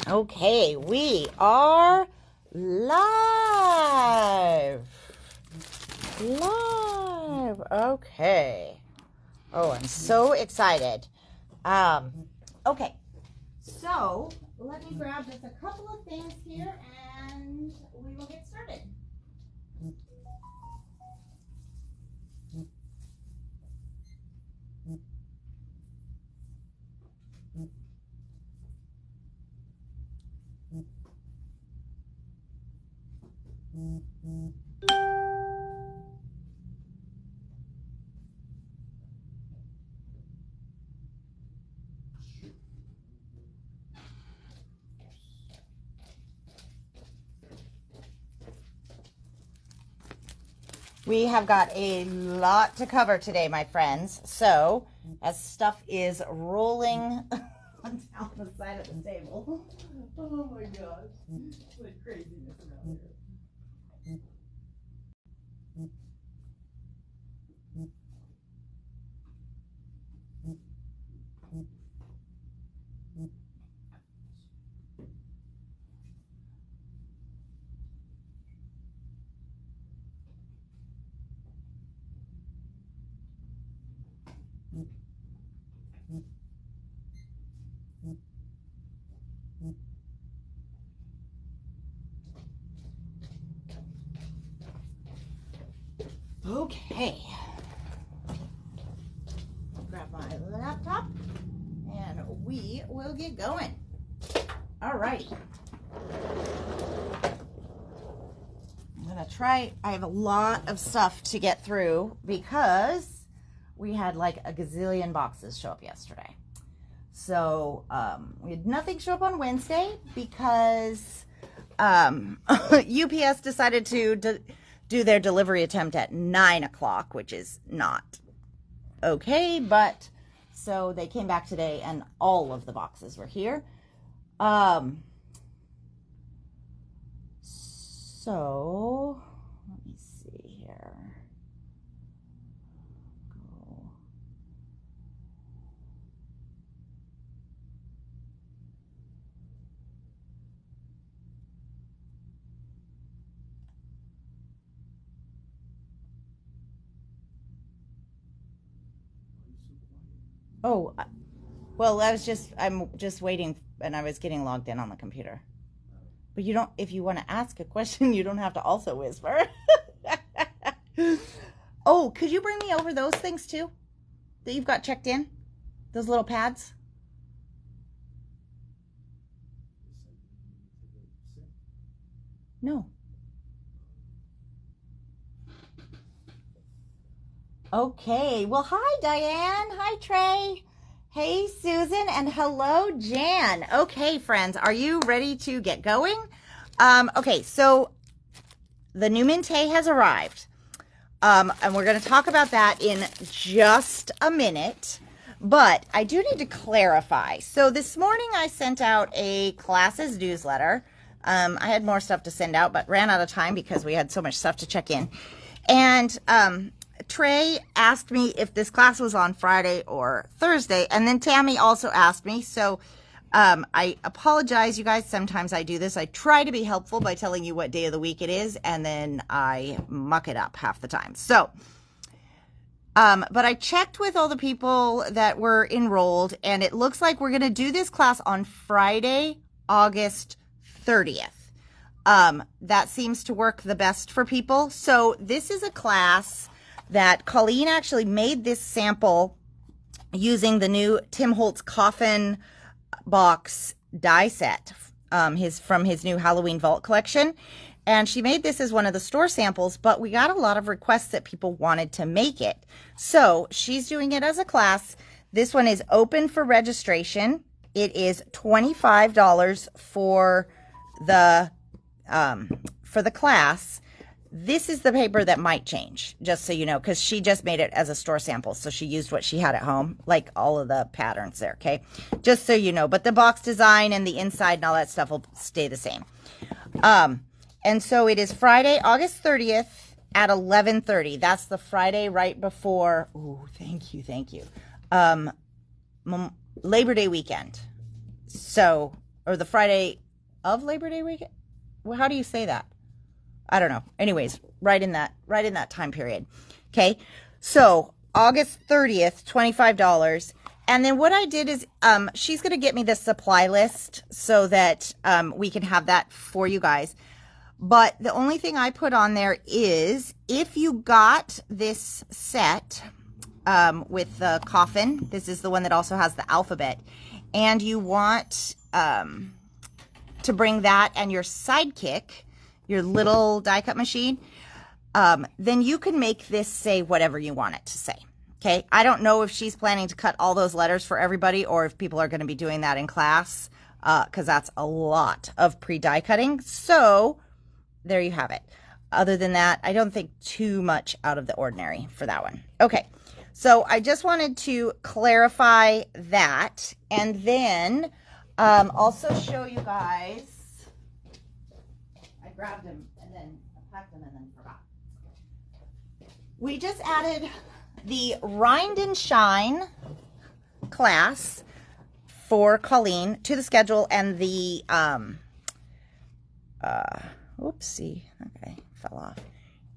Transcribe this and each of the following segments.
Okay, we are live. Live. Okay. Oh, I'm so excited. Okay. So, let me grab just a couple of things here and we will get started. We have got a lot to cover today, my friends. So, as stuff is rolling down the side of the table. Oh my gosh. It's like craziness around here. Okay. Grab my laptop and we will get going. All right. I'm going to try. I have a lot of stuff to get through because we had like a gazillion boxes show up yesterday. So we had nothing show up on Wednesday because UPS decided to do their delivery attempt at 9 o'clock, which is not okay, but so they came back today and all of the boxes were here. So let me see here. Oh, well, I'm just waiting and I was getting logged in on the computer. But you don't, if you want to ask a question, you don't have to also whisper. Oh, could you bring me over those things too? That you've got checked in? Those little pads? No. Okay. Well, hi, Diane. Hi, Trey. Hey, Susan. And hello, Jan. Okay, friends. Are you ready to get going? Okay, so the new Mintay has arrived. And we're going to talk about that in just a minute. But I do need to clarify. So this morning I sent out a classes newsletter. I had more stuff to send out, but ran out of time because we had so much stuff to check in. And Trey asked me if this class was on Friday or Thursday. And then Tammy also asked me. So I apologize, you guys. Sometimes I do this. I try to be helpful by telling you what day of the week it is, and then I muck it up half the time. So, but I checked with all the people that were enrolled, and it looks like we're going to do this class on Friday, August 30th. That seems to work the best for people. So this is a class that Colleen actually made this sample using the new Tim Holtz Coffin box die set, from his new Halloween Vault collection. And she made this as one of the store samples, but we got a lot of requests that people wanted to make it. So she's doing it as a class. This one is open for registration. It is $25 for the class. This is the paper that might change, just so you know, because she just made it as a store sample. So she used what she had at home, like all of the patterns there, okay? Just so you know. But the box design and the inside and all that stuff will stay the same. And so it is Friday, August 30th at 11:30. That's the Friday right before, ooh, thank you, Labor Day weekend. So or the Friday of Labor Day weekend. Well, how do you say that? I don't know. Anyways, right in that time period. Okay. So August 30th, $25. And then what I did is, she's going to get me the supply list so that, we can have that for you guys. But the only thing I put on there is if you got this set, with the coffin, this is the one that also has the alphabet, and you want, to bring that and your sidekick, your little die cut machine, then you can make this say whatever you want it to say. Okay. I don't know if she's planning to cut all those letters for everybody or if people are going to be doing that in class, because that's a lot of pre-die cutting. So there you have it. Other than that, I don't think too much out of the ordinary for that one. Okay. So I just wanted to clarify that, and then also show you guys. I grabbed them and then packed them and then forgot. We just added the Rind and Shine class for Colleen to the schedule, and the oopsie, okay, fell off.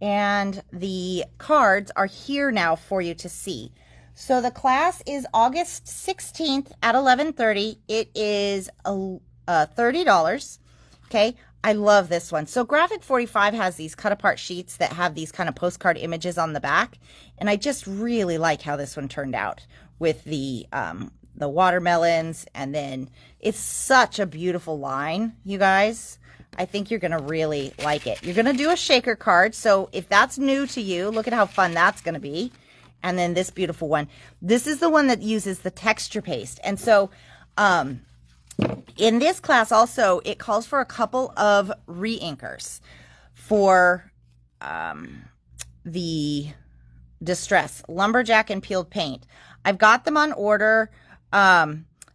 And the cards are here now for you to see. So the class is August 16th at 11:30. It is $30. Okay. I love this one. So Graphic 45 has these cut apart sheets that have these kind of postcard images on the back. And I just really like how this one turned out with the watermelons. And then it's such a beautiful line, you guys. I think you're going to really like it. You're going to do a shaker card. So if that's new to you, look at how fun that's going to be. And then this beautiful one. This is the one that uses the texture paste. And so in this class also, it calls for a couple of re-inkers for the Distress, Lumberjack, and Peeled Paint. I've got them on order.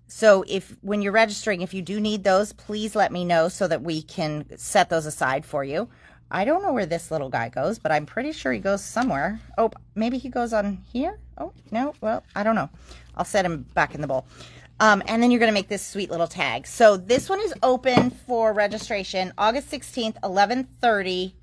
So when you're registering, if you do need those, please let me know so that we can set those aside for you. I don't know where this little guy goes, but I'm pretty sure he goes somewhere. Oh, maybe he goes on here? Oh, no. Well, I don't know. I'll set him back in the bowl. And then you're going to make this sweet little tag. So this one is open for registration August 16th, 11:30,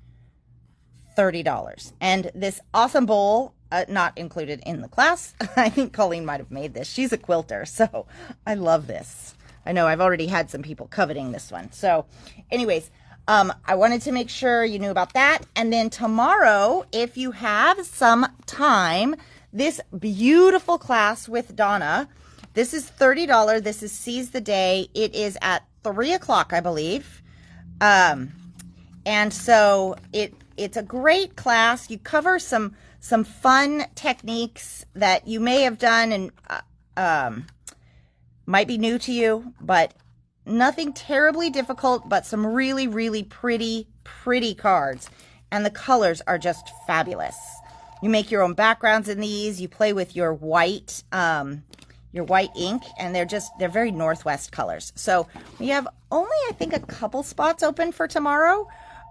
$30. And this awesome bowl, not included in the class. I think Colleen might have made this. She's a quilter, so I love this. I know I've already had some people coveting this one. So anyways, I wanted to make sure you knew about that. And then tomorrow, if you have some time, this beautiful class with Donna, this is $30. This is Seize the Day. It is at 3 o'clock, I believe. And so it's a great class. You cover some fun techniques that you may have done and might be new to you, but nothing terribly difficult, but some really, really pretty cards. And the colors are just fabulous. You make your own backgrounds in these. You play with your white ink, and they're very Northwest colors. So we have only, I think, a couple spots open for tomorrow,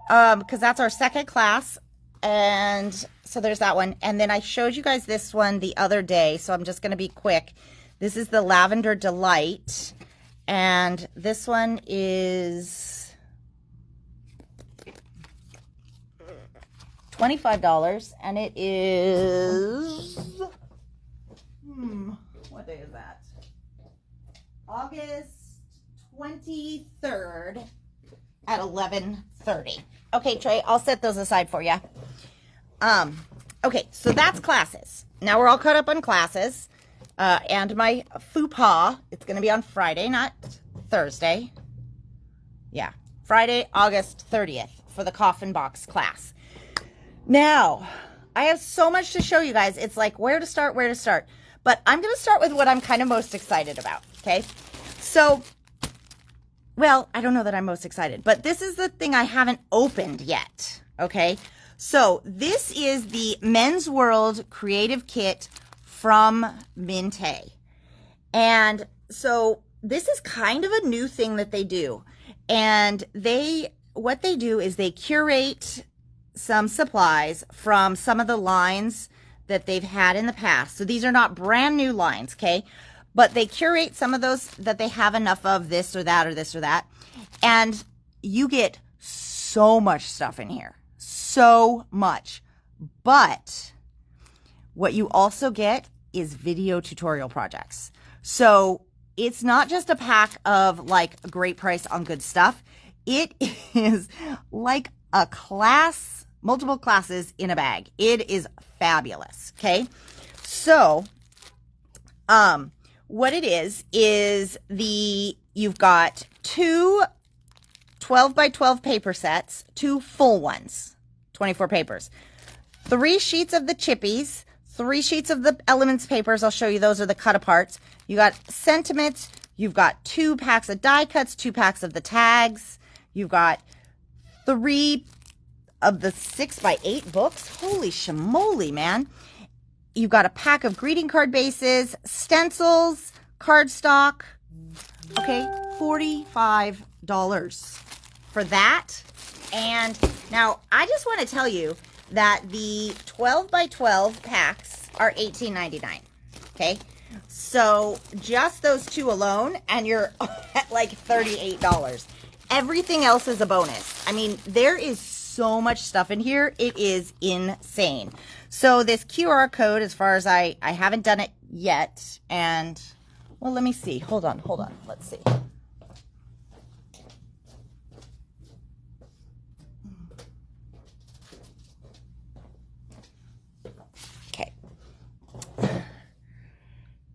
because that's our second class. And so there's that one. And then I showed you guys this one the other day, so I'm just going to be quick. This is the Lavender Delight, and this one is $25, and it is, what day is that? August 23rd at 11:30. Okay, Trey, I'll set those aside for you. Okay, so that's classes. Now we're all caught up on classes. And my faux pas, it's going to be on Friday, not Thursday. Yeah, Friday, August 30th for the Coffin Box class. Now, I have so much to show you guys. It's like where to start. But I'm going to start with what I'm kind of most excited about, okay? So, well, I don't know that I'm most excited, but this is the thing I haven't opened yet, okay? So this is the Men's World Creative Kit from Mintay. And so this is kind of a new thing that they do. And what they do is they curate some supplies from some of the lines that they've had in the past. So these are not brand new lines, okay? but they curate some of those that they have enough of this or that or this or that. And you get so much stuff in here. So much. But what you also get is video tutorial projects. So it's not just a pack of like a great price on good stuff. It is like a class, multiple classes in a bag. It is fabulous. Okay. So, what it is you've got two 12 by 12 paper sets, two full ones, 24 papers, 3 sheets of the chippies, 3 sheets of the Elements papers. I'll show you. Those are the cut aparts. You got sentiments. You've got 2 packs of die cuts, 2 packs of the tags. You've got 3 of the 6 by 8 books. Holy shamoly, man. You've got a pack of greeting card bases, stencils, cardstock. Okay, $45 for that. And now I just want to tell you that the 12 by 12 packs are $18.99. Okay, so just those 2 alone, and you're at like $38. Everything else is a bonus. I mean, there is so much stuff in here. It is insane. So this QR code, as far as I haven't done it yet. And, well, let me see. Hold on. Let's see. Okay.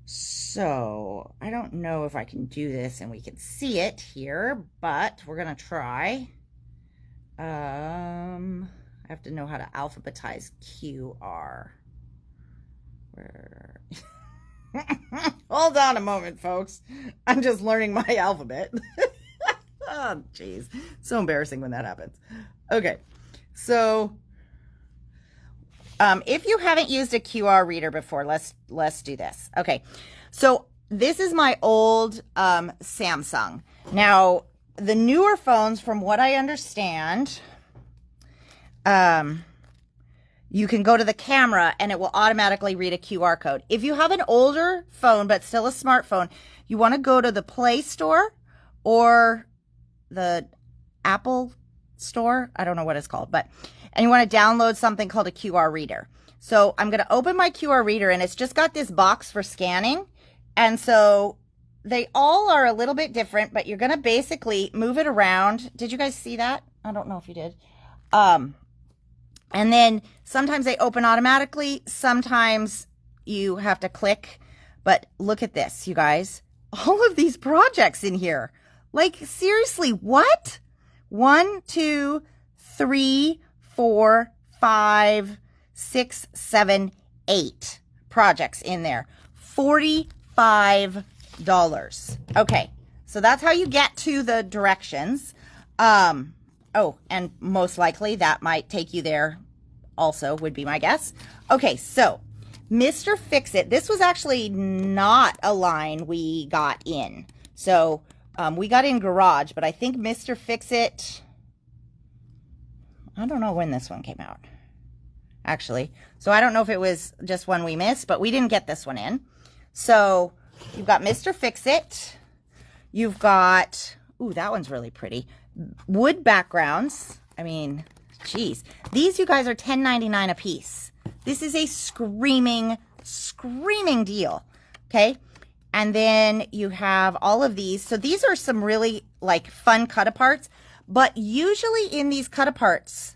So I don't know if I can do this and we can see it here, but we're going to try. I have to know how to alphabetize QR. Where? Hold on a moment, folks. I'm just learning my alphabet. Oh, jeez. So embarrassing when that happens. Okay. So, if you haven't used a QR reader before, let's do this. Okay. So this is my old Samsung. Now, the newer phones, from what I understand, you can go to the camera and it will automatically read a QR code. If you have an older phone but still a smartphone, you want to go to the Play Store or the Apple Store. I don't know what it's called, and you want to download something called a QR reader. So I'm going to open my QR reader, and it's just got this box for scanning. And so they all are a little bit different, but you're going to basically move it around. Did you guys see that? I don't know if you did. And then sometimes they open automatically. Sometimes you have to click. But look at this, you guys. All of these projects in here. Like, seriously, what? 1, 2, 3, 4, 5, 6, 7, 8 projects in there. $45. Okay, so that's how you get to the directions. Oh, and most likely that might take you there also, would be my guess. Okay, so Mr. Fix-It. This was actually not a line we got in. So we got in Garage, but I think Mr. Fix-It, I don't know when this one came out, actually. So I don't know if it was just one we missed, but we didn't get this one in. So you've got Mr. Fix-It. You've got, ooh, that one's really pretty. Wood backgrounds. I mean, geez. These, you guys, are $10.99 a piece. This is a screaming deal. Okay. And then you have all of these. So these are some really like fun cut aparts, but usually in these cut aparts,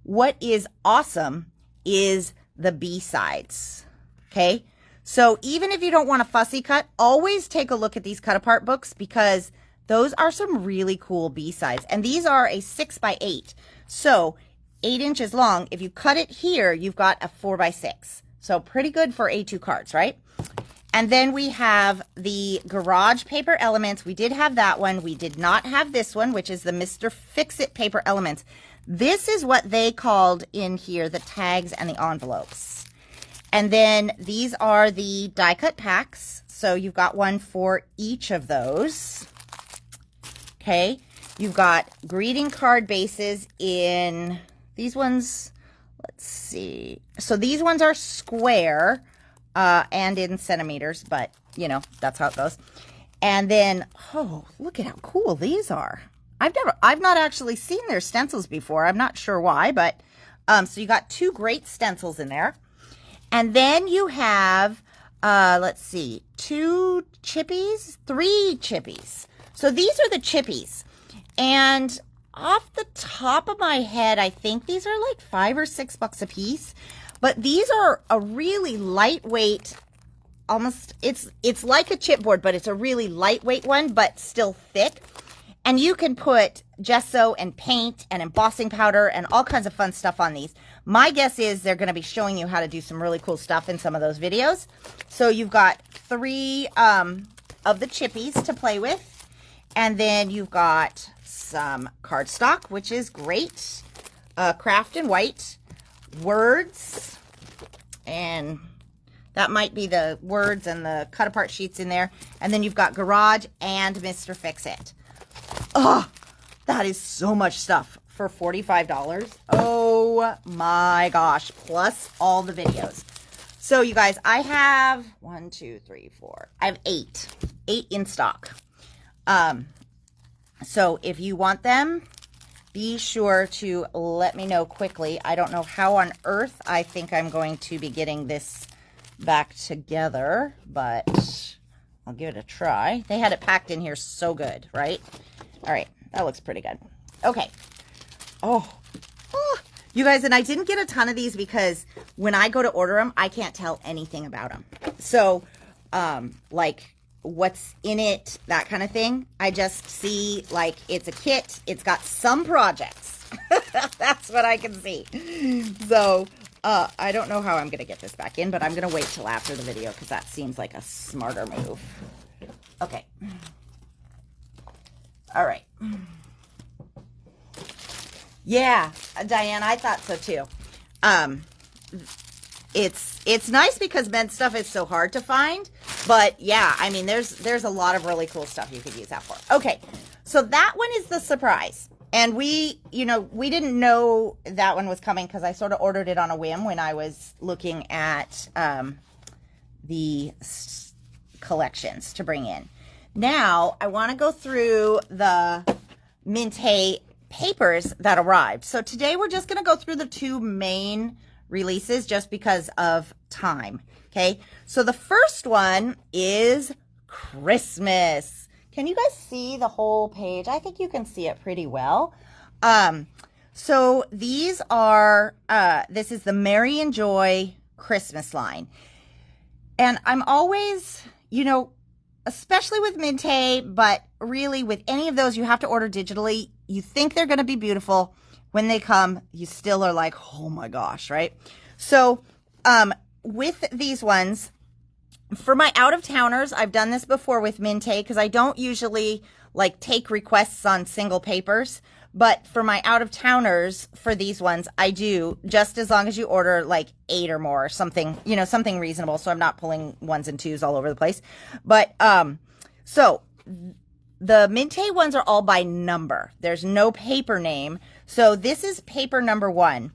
what is awesome is the B-sides. Okay. So even if you don't want a fussy cut, always take a look at these cut apart books, because those are some really cool B-sides. And these are a 6 by 8. So 8 inches long. If you cut it here, you've got a 4 by 6. So pretty good for A2 cards, right? And then we have the Garage Paper Elements. We did have that one. We did not have this one, which is the Mr. Fix-It Paper Elements. This is what they called in here the tags and the envelopes. And then these are the die cut packs. So you've got one for each of those. Okay. You've got greeting card bases in these ones. Let's see. So these ones are square and in centimeters, but you know, that's how it goes. And then, oh, look at how cool these are. I've not actually seen their stencils before. I'm not sure why, but, so you got 2 great stencils in there. And then you have, let's see, 2 chippies, 3 chippies. So these are the chippies. And off the top of my head, I think these are like $5 or $6 a piece. But these are a really lightweight, almost, it's like a chipboard, but it's a really lightweight one, but still thick. And you can put gesso and paint and embossing powder and all kinds of fun stuff on these. My guess is they're going to be showing you how to do some really cool stuff in some of those videos. So you've got 3 of the chippies to play with. And then you've got some cardstock, which is great. Craft and white. Words. And that might be the words and the cut apart sheets in there. And then you've got Garage and Mr. Fix-It. Oh, that is so much stuff for $45. Oh my gosh. Plus all the videos. So you guys, I have 1, 2, 3, 4. I have 8 in stock. So if you want them, be sure to let me know quickly. I don't know how on earth I think I'm going to be getting this back together, but I'll give it a try. They had it packed in here so good, right? All right, that looks pretty good. Okay. Oh, you guys, and I didn't get a ton of these because when I go to order them, I can't tell anything about them. So, like what's in it, that kind of thing. I just see like it's a kit. It's got some projects. That's what I can see. So, I don't know how I'm going to get this back in, but I'm going to wait till after the video because that seems like a smarter move. Okay. All right. Yeah, Diane, I thought so too. It's nice because men's stuff is so hard to find, but yeah, I mean, there's a lot of really cool stuff you could use that for. Okay, so that one is the surprise. And we didn't know that one was coming because I sort of ordered it on a whim when I was looking at the collections to bring in. Now, I want to go through the Mint-Hay papers that arrived. So today we're just going to go through the 2 main releases just because of time. Okay, so the first one is Christmas. Can you guys see the whole page? I think you can see it pretty well. So these are, this is the Merry and Joy Christmas line. And I'm always, especially with Mint-Hay, but really with any of those, you have to order digitally. You think they're going to be beautiful. When they come, you still are like, oh my gosh, right? So with these ones, for my out-of-towners, I've done this before with Mint-Hay because I don't usually like take requests on single papers. But for my out-of-towners, for these ones, I do, just as long as you order like 8 or more, or something, something reasonable. So I'm not pulling 1s and 2s all over the place. But so the Mint-Hay ones are all by number. There's no paper name. So this is paper number 1.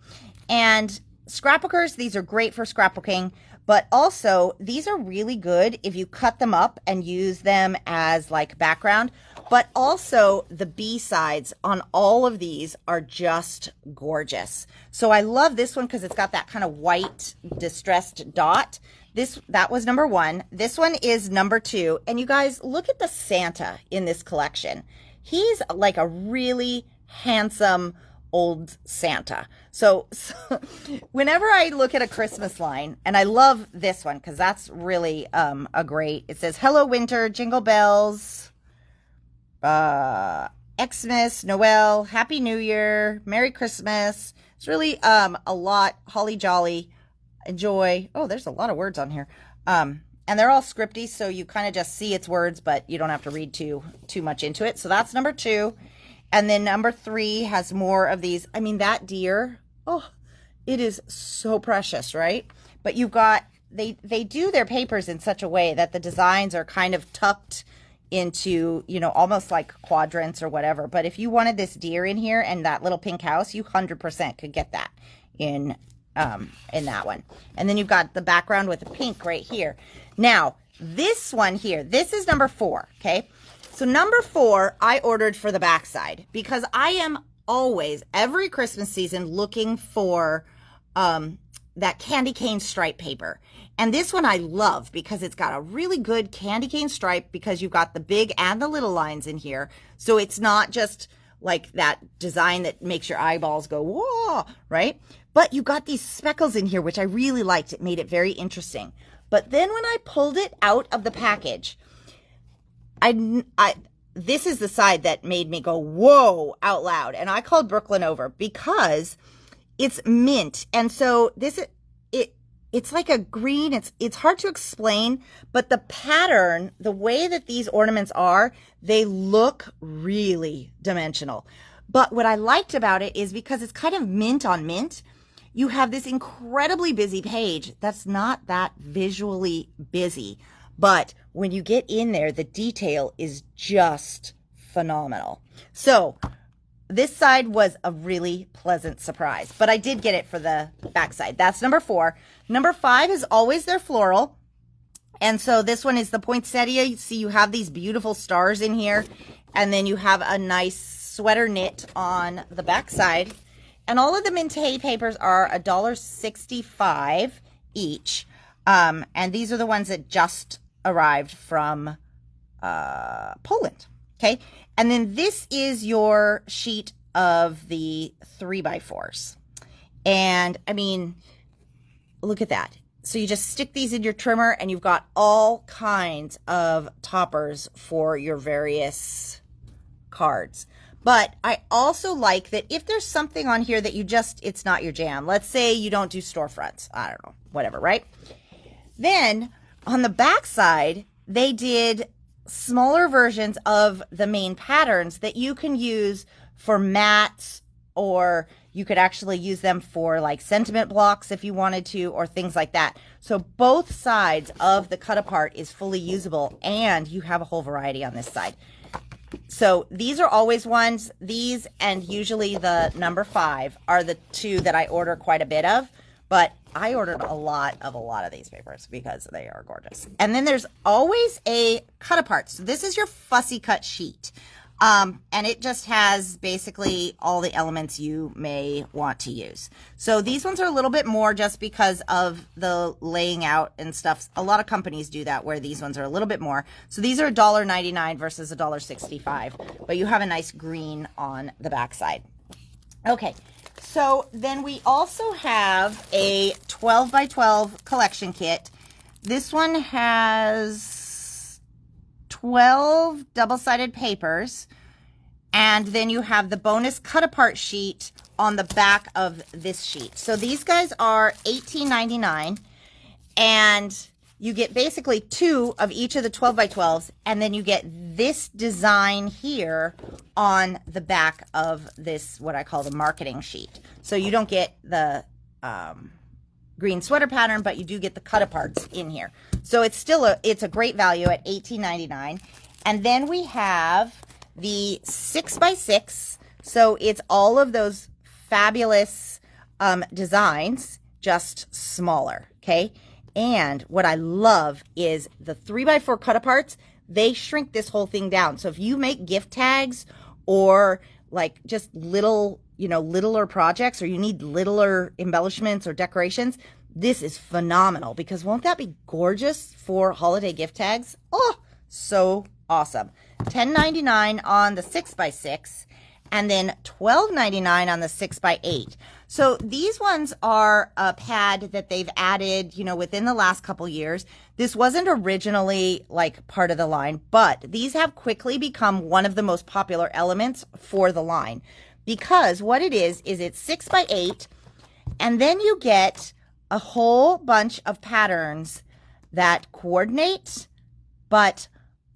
And scrapbookers, these are great for scrapbooking. But also, these are really good if you cut them up and use them as like background. But also, the B-sides on all of these are just gorgeous. So I love this one because it's got that kind of white distressed dot. That was number 1. This one is number 2. And you guys, look at the Santa in this collection. He's like a really handsome old Santa. So whenever I look at a Christmas line, and I love this one because that's really a great, it says, Hello Winter, Jingle Bells, Xmas, Noel, Happy New Year, Merry Christmas. It's really a lot, holly jolly, enjoy. Oh, there's a lot of words on here. And they're all scripty, so you kind of just see its words, but you don't have to read too much into it. So that's number 2. And then number 3 has more of these. I mean, that deer, oh, it is so precious, right? But you've got, they do their papers in such a way that the designs are kind of tucked into, almost like quadrants or whatever. But if you wanted this deer in here and that little pink house, you 100% could get that in that one. And then you've got the background with the pink right here. Now, this one here, this is number 4, okay? So number 4, I ordered for the backside because I am always, every Christmas season, looking for that candy cane stripe paper. And this one I love because it's got a really good candy cane stripe because you've got the big and the little lines in here. So it's not just like that design that makes your eyeballs go, whoa, right? But you got these speckles in here, which I really liked. It made it very interesting. But then when I pulled it out of the package, this is the side that made me go, whoa, out loud. And I called Brooklyn over because it's mint. And so it's like a green, it's hard to explain, but the pattern, the way that these ornaments are, they look really dimensional. But what I liked about it is because it's kind of mint on mint, you have this incredibly busy page that's not that visually busy. But when you get in there, the detail is just phenomenal. So this side was a really pleasant surprise, but I did get it for the backside. That's number 4. Number 5 is always their floral. And so this one is the poinsettia. You see, you have these beautiful stars in here, and then you have a nice sweater knit on the backside. And all of the Mintay papers are $1.65 each. And these are the ones that just arrived from Poland. Okay. And then this is your sheet of the 3x4s. And I mean, look at that. So you just stick these in your trimmer and you've got all kinds of toppers for your various cards. But I also like that if there's something on here that it's not your jam. Let's say you don't do storefronts. I don't know, whatever, right? Then on the back side, they did smaller versions of the main patterns that you can use for mats, or you could actually use them for like sentiment blocks if you wanted to, or things like that. So both sides of the cut apart is fully usable, and you have a whole variety on this side. So these are always ones, these and usually the number 5 are the 2 that I order quite a bit of, but I ordered a lot of these papers because they are gorgeous. And then there's always a cut apart. So this is your fussy cut sheet. And it just has basically all the elements you may want to use. So these ones are a little bit more just because of the laying out and stuff. A lot of companies do that where these ones are a little bit more. So these are $1.99 versus $1.65, but you have a nice green on the back side. Okay. So then we also have a 12 by 12 collection kit. This one has 12 double-sided papers, and then you have the bonus cut-apart sheet on the back of this sheet. So these guys are $18.99, and you get basically 2 of each of the 12 by 12s, and then you get this design here on the back of this, what I call the marketing sheet. So you don't get the green sweater pattern, but you do get the cut aparts in here. So it's still it's a great value at $18.99. And then we have the 6x6. So it's all of those fabulous designs, just smaller. Okay. And what I love is the 3x4 cut aparts. They shrink this whole thing down. So if you make gift tags or like just little, littler projects, or you need littler embellishments or decorations, this is phenomenal, because won't that be gorgeous for holiday gift tags? Oh, so awesome. $10.99 on the 6x6, and then $12.99 on the 6x8. So these ones are a pad that they've added, within the last couple years. This wasn't originally like part of the line, but these have quickly become one of the most popular elements for the line, because what it is it's 6x8, and then you get a whole bunch of patterns that coordinate but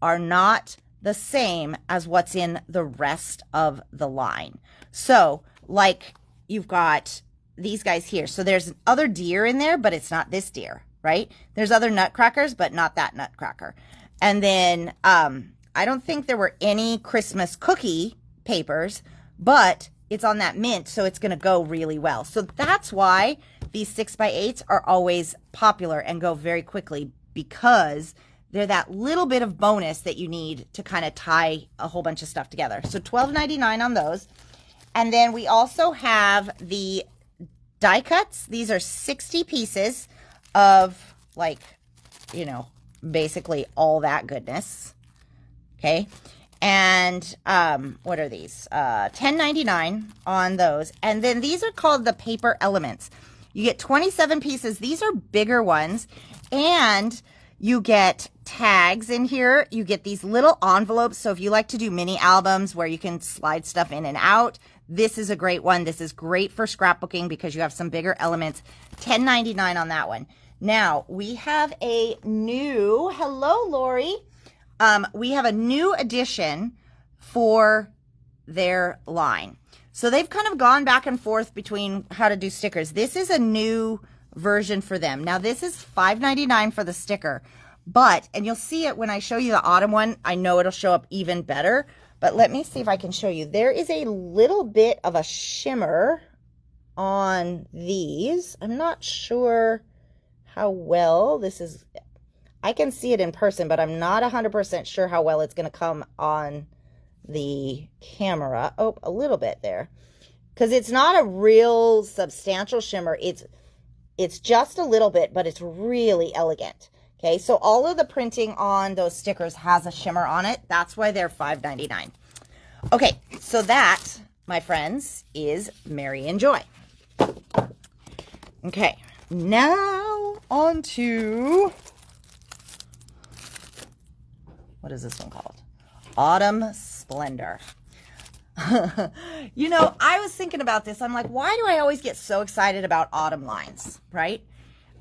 are not the same as what's in the rest of the line. So like you've got these guys here. So there's other deer in there, but it's not this deer, right? There's other nutcrackers, but not that nutcracker. And then I don't think there were any Christmas cookie papers, but it's on that mint, so it's going to go really well. So that's why these 6x8s are always popular and go very quickly, because they're that little bit of bonus that you need to kind of tie a whole bunch of stuff together. So $12.99 on those. And then we also have the die cuts. These are 60 pieces of, like, you know, basically all that goodness. Okay. And what are these? $10.99 on those. And then these are called the paper elements. You get 27 pieces. These are bigger ones. And you get tags in here. You get these little envelopes. So if you like to do mini albums where you can slide stuff in and out, this is a great one. This is great for scrapbooking because you have some bigger elements. $10.99 on that one. Now, we have a new, hello, Lori. We have a new addition for their line. So they've kind of gone back and forth between how to do stickers. This is a new version for them. Now, this is $5.99 for the sticker, but, and you'll see it when I show you the autumn one. I know it'll show up even better, but let me see if I can show you. There is a little bit of a shimmer on these. I'm not sure how well this is. I can see it in person, but I'm not 100% sure how well it's going to come on the camera. Oh, a little bit there. Because it's not a real substantial shimmer. It's just a little bit, but it's really elegant. Okay, so all of the printing on those stickers has a shimmer on it. That's why they're $5.99. Okay, so that, my friends, is Mary and Joy. Okay, now on to, what is this one called? Autumn Splendor. You know, I was thinking about this. I'm like, why do I always get so excited about autumn lines, right?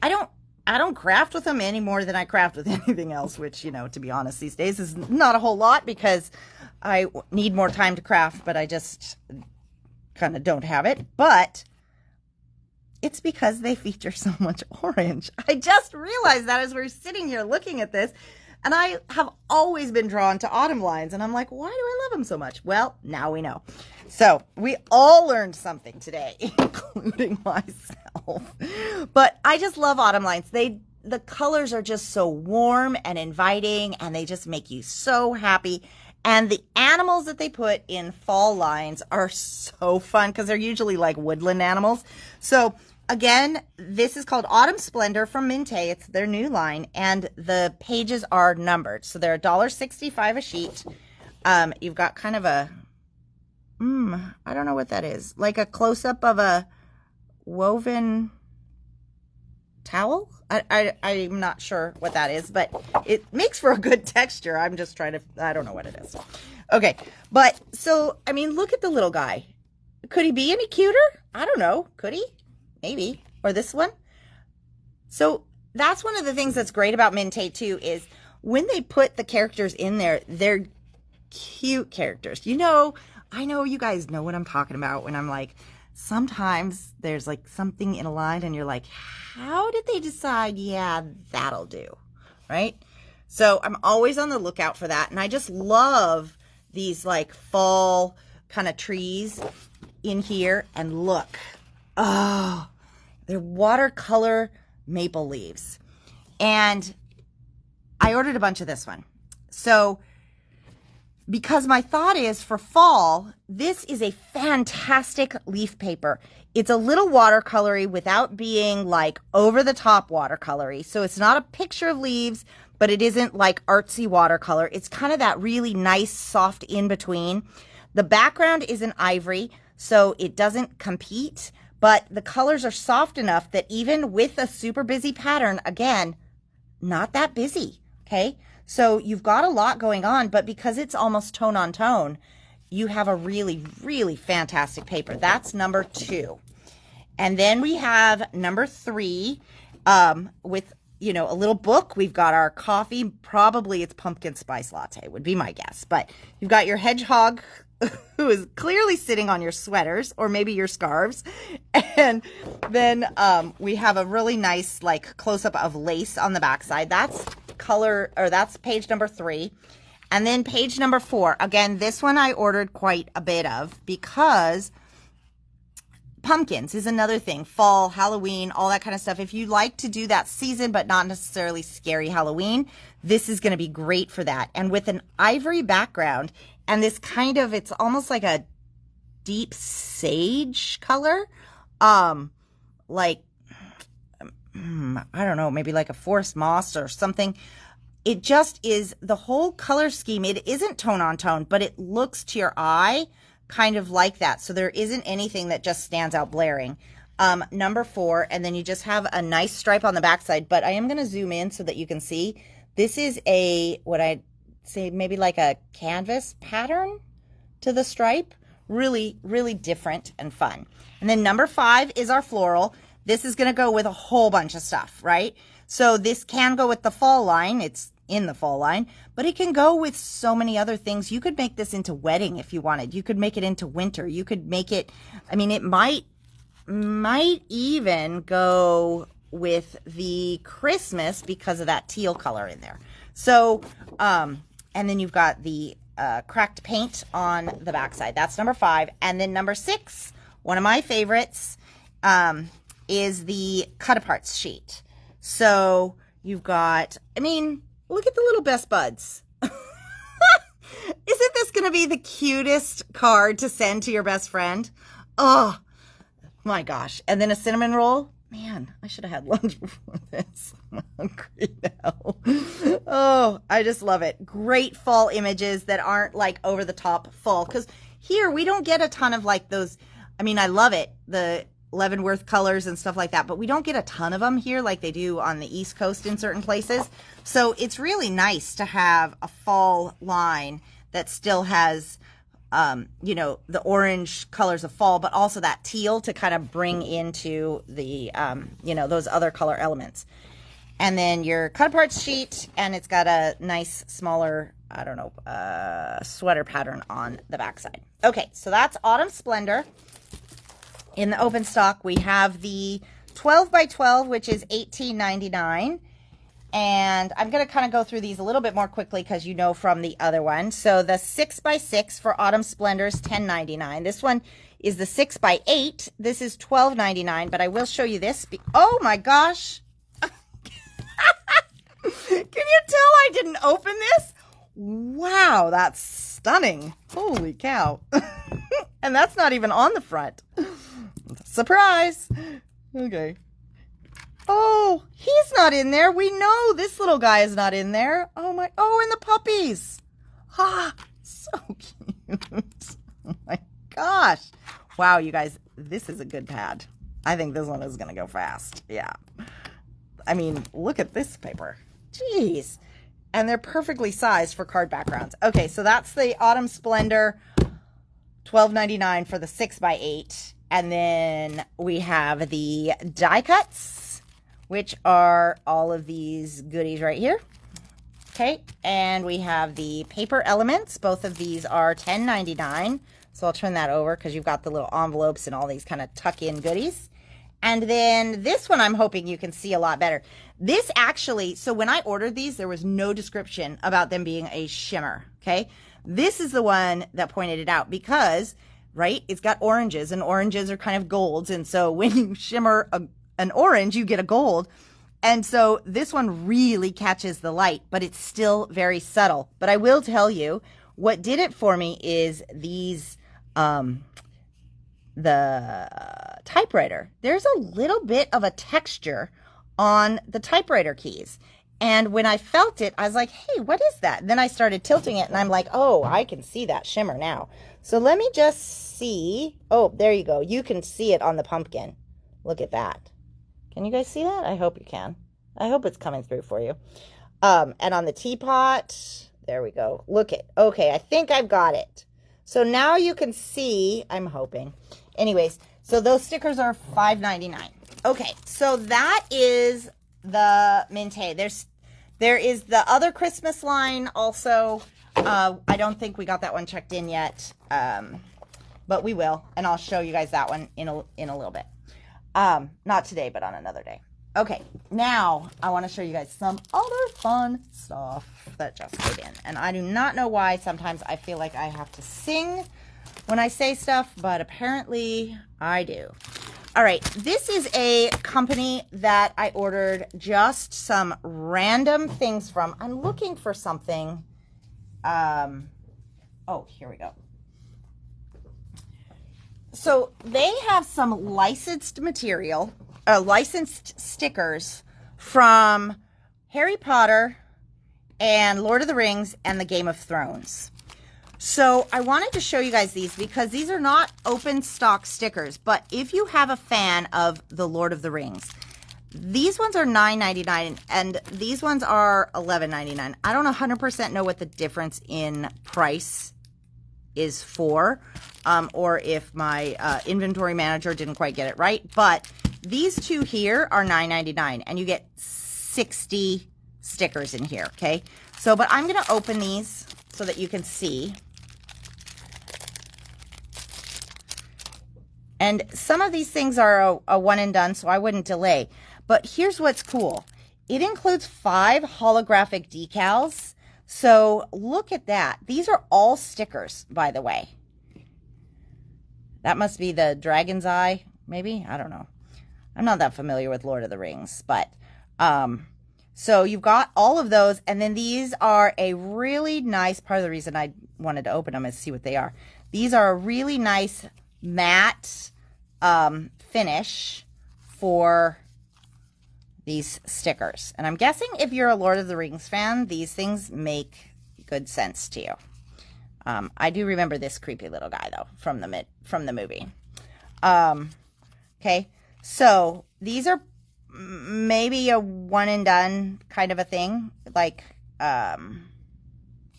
I don't craft with them any more than I craft with anything else, which, you know, to be honest, these days is not a whole lot because I need more time to craft, but I just kind of don't have it. But it's because they feature so much orange. I just realized that as we're sitting here looking at this, and I have always been drawn to autumn lines, and I'm like, why do I love them so much? Well, now we know. So we all learned something today, including myself. But I just love autumn lines. The colors are just so warm and inviting, and they just make you so happy. And the animals that they put in fall lines are so fun because they're usually like woodland animals. So again, this is called Autumn Splendor from Mintay. It's their new line, and the pages are numbered. So they're $1.65 a sheet. You've got kind of a, I don't know what that is, like a close-up of a woven towel. I'm not sure what that is, but it makes for a good texture. I'm just trying to, I don't know what it is. Okay, but so, I mean, look at the little guy. Could he be any cuter? I don't know. Could he? Maybe. Or this one. So that's one of the things that's great about Mintay too, is when they put the characters in there, they're cute characters. You know, I know you guys know what I'm talking about when I'm like, sometimes there's like something in a line and you're like, how did they decide? Yeah, that'll do. Right? So I'm always on the lookout for that. And I just love these like fall kind of trees in here. And look, oh, they're watercolor maple leaves. And I ordered a bunch of this one. So because my thought is for fall, this is a fantastic leaf paper. It's a little watercolory without being like over the top watercolory. So it's not a picture of leaves, but it isn't like artsy watercolor. It's kind of that really nice, soft in between. The background is an ivory, so it doesn't compete, but the colors are soft enough that even with a super busy pattern, again, not that busy, okay? So you've got a lot going on, but because it's almost tone on tone, you have a really, really fantastic paper. That's number 2. And then we have number 3 with, you know, a little book. We've got our coffee. Probably it's pumpkin spice latte would be my guess. But you've got your hedgehog who is clearly sitting on your sweaters or maybe your scarves. And then we have a really nice like close-up of lace on the backside. That's color, or that's page number 3. And then page number 4. Again, this one I ordered quite a bit of because pumpkins is another thing. Fall, Halloween, all that kind of stuff. If you like to do that season, but not necessarily scary Halloween, this is going to be great for that. And with an ivory background and this kind of, it's almost like a deep sage color. Like, I don't know, maybe like a forest moss or something. It just is the whole color scheme. It isn't tone on tone, but it looks to your eye kind of like that. So there isn't anything that just stands out blaring. Number 4, and then you just have a nice stripe on the backside, but I am going to zoom in so that you can see. This is a, what I'd say maybe like a canvas pattern to the stripe. Really, really different and fun. And then number 5 is our floral. This is going to go with a whole bunch of stuff, right? So this can go with the fall line. It's in the fall line, but it can go with so many other things. You could make this into wedding if you wanted. You could make it into winter. You could make it, I mean, it might even go with the Christmas because of that teal color in there. So, and then you've got the cracked paint on the backside. That's number 5. And then number 6, one of my favorites, is the cut aparts sheet. So you've got, I mean, look at the little best buds. Isn't this going to be the cutest card to send to your best friend? Oh my gosh. And then a cinnamon roll. Man, I should have had lunch before this. I'm hungry now. Oh, I just love it. Great fall images that aren't like over the top fall. Because here we don't get a ton of like those. I mean, I love it. The Leavenworth colors and stuff like that, but we don't get a ton of them here like they do on the East Coast in certain places. So it's really nice to have a fall line that still has, you know, the orange colors of fall, but also that teal to kind of bring into the, you know, those other color elements. And then your cut apart sheet, and it's got a nice smaller, I don't know, sweater pattern on the backside. Okay, so that's Autumn Splendor. In the open stock, we have the 12 by 12, which is $18.99. And I'm going to kind of go through these a little bit more quickly because you know from the other one. So the 6 by 6 for Autumn Splendor is $10.99. This one is the 6 by 8. This is $12.99, but I will show you this. Oh my gosh. Can you tell I didn't open this? Wow, that's stunning. Holy cow. And that's not even on the front. Surprise. Okay. Oh, he's not in there. We know this little guy is not in there. Oh my, oh, and the puppies. Ah, so cute. Oh my gosh. Wow, you guys, this is a good pad. I think this one is going to go fast. Yeah. I mean, look at this paper. Jeez. And they're perfectly sized for card backgrounds. Okay, so that's the Autumn Splendor, $12.99 for the 6 by 8. And then we have the die cuts, which are all of these goodies right here. Okay, and we have the paper elements. Both of these are $10.99. So I'll turn that over because you've got the little envelopes and all these kind of tuck-in goodies. And then this one I'm hoping you can see a lot better. This actually, so when I ordered these, there was no description about them being a shimmer, okay? This is the one that pointed it out because, right, it's got oranges, and oranges are kind of golds. And so when you shimmer an orange, you get a gold. And so this one really catches the light, but it's still very subtle. But I will tell you, what did it for me is these, the typewriter. There's a little bit of a texture on the typewriter keys. And when I felt it, I was like, hey, what is that? And then I started tilting it and I'm like, oh, I can see that shimmer now. So let me just see. Oh, there you go. You can see it on the pumpkin. Look at that. Can you guys see that? I hope you can. I hope it's coming through for you. And on the teapot, there we go. Look it. Okay, I think I've got it. So now you can see, I'm hoping. Anyways, so those stickers are $5.99. Okay, so that is the Mintay. There is the other Christmas line also. I don't think we got that one checked in yet, but we will, and I'll show you guys that one in a little bit. Not today, but on another day. Okay, now I want to show you guys some other fun stuff that just came in. And I do not know why sometimes I feel like I have to sing when I say stuff, but apparently I do. All right, this is a company that I ordered just some random things from. I'm looking for something. Oh, here we go. So they have some licensed material, licensed stickers from Harry Potter and Lord of the Rings and the Game of Thrones. So I wanted to show you guys these because these are not open stock stickers, but if you have a fan of the Lord of the Rings, these ones are $9.99 and these ones are $11.99. I don't 100% know what the difference in price is for, or if my inventory manager didn't quite get it right, but these two here are $9.99 and you get 60 stickers in here, okay? So, but I'm going to open these so that you can see. And some of these things are a one and done, so I wouldn't delay. But here's what's cool. It includes 5 holographic decals. So look at that. These are all stickers, by the way. That must be the Dragon's Eye, maybe? I don't know. I'm not that familiar with Lord of the Rings, but so you've got all of those, and then these are a really nice, part of the reason I wanted to open them is to see what they are. These are a really nice matte finish for these stickers. And I'm guessing if you're a Lord of the Rings fan, these things make good sense to you. I do remember this creepy little guy, though, from the movie. Okay, so these are maybe a one and done kind of a thing. Like, I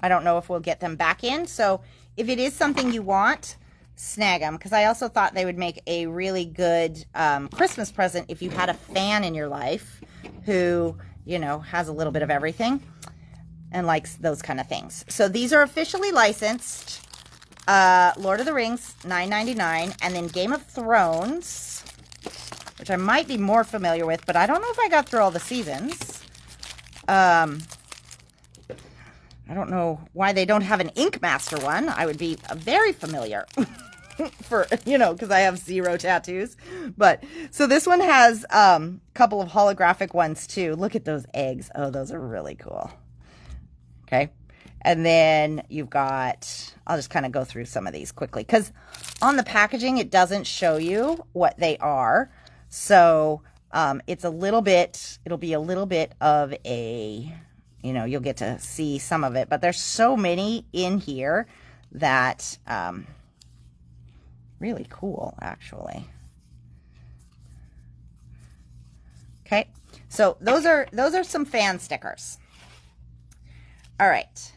don't know if we'll get them back in. So if it is something you want, snag them, because I also thought they would make a really good Christmas present if you had a fan in your life who, you know, has a little bit of everything and likes those kind of things. So these are officially licensed. Lord of the Rings, $9.99, and then Game of Thrones, which I might be more familiar with, but I don't know if I got through all the seasons. I don't know why they don't have an Ink Master one. I would be very familiar for, you know, because I have 0 tattoos. But so this one has a couple of holographic ones too. Look at those eggs. Oh, those are really cool. Okay. And then you've got, I'll just kind of go through some of these quickly because on the packaging, it doesn't show you what they are. So it's a little bit, it'll be a little bit of a, you know, you'll get to see some of it, but there's so many in here that really cool, actually. Okay, so those are some fan stickers. All right,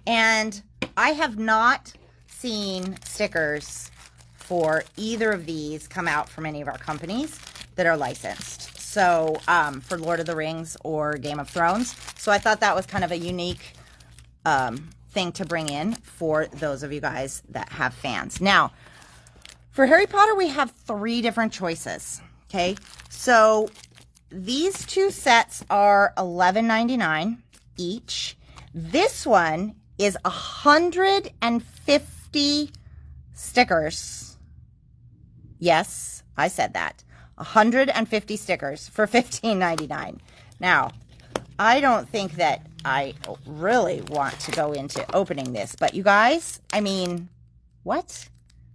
and I have not seen stickers for either of these come out from any of our companies that are licensed. So for Lord of the Rings or Game of Thrones. So I thought that was kind of a unique thing to bring in for those of you guys that have fans. Now, for Harry Potter, we have 3 different choices. Okay, so these 2 sets are $11.99 each. This one is 150 stickers. Yes, I said that. 150 stickers for $15.99. Now, I don't think that I really want to go into opening this, but you guys, I mean, what?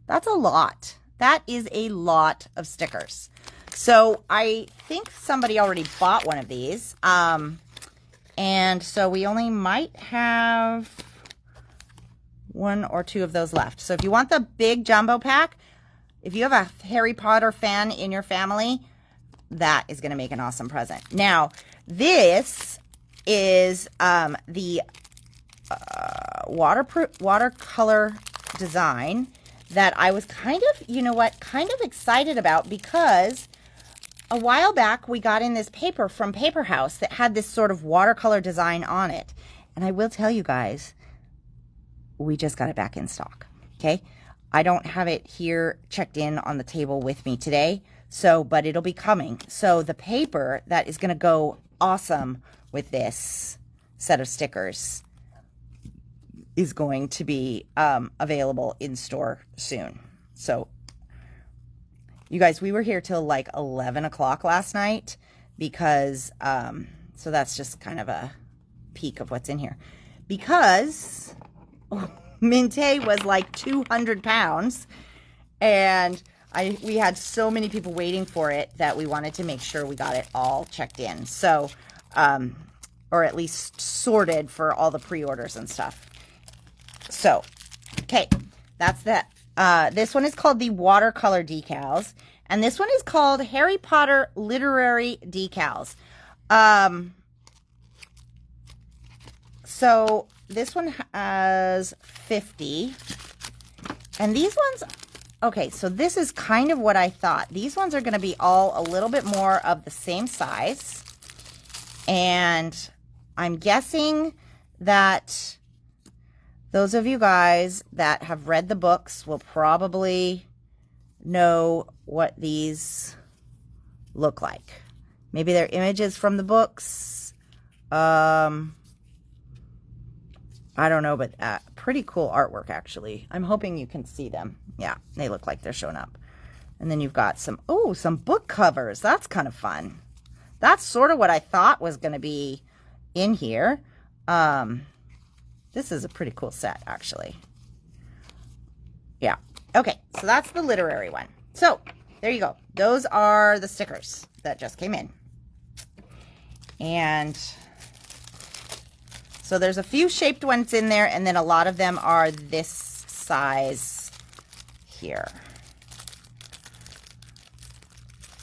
That's a lot. That is a lot of stickers. So I think somebody already bought one of these. And so we only might have 1 or 2 of those left. So if you want the big jumbo pack, if you have a Harry Potter fan in your family, that is going to make an awesome present. Now, this is the watercolor design that I was kind of, you know what, kind of excited about because a while back we got in this paper from Paper House that had this sort of watercolor design on it. And I will tell you guys, we just got it back in stock, okay? I don't have it here checked in on the table with me today, so, but it'll be coming. So the paper that is going to go awesome with this set of stickers is going to be available in store soon. So You guys, we were here till like 11 o'clock last night because, so that's just kind of a peek of what's in here. Because Minte was like 200 pounds and we had so many people waiting for it that we wanted to make sure we got it all checked in. So, or at least sorted for all the pre-orders and stuff. So, okay, that's that. This one is called the watercolor decals, and this one is called Harry Potter literary decals. So this one has 50, and these ones, okay, so this is kind of what I thought. These ones are going to be all a little bit more of the same size, and I'm guessing that those of you guys that have read the books will probably know what these look like. Maybe they're images from the books. I don't know, but pretty cool artwork, actually. I'm hoping you can see them. Yeah, they look like they're showing up. And then you've got some, oh, some book covers. That's kind of fun. That's sort of what I thought was going to be in here. This is a pretty cool set, actually. Yeah. Okay, so that's the literary one. So, there you go. Those are the stickers that just came in. And so there's a few shaped ones in there, and then a lot of them are this size here.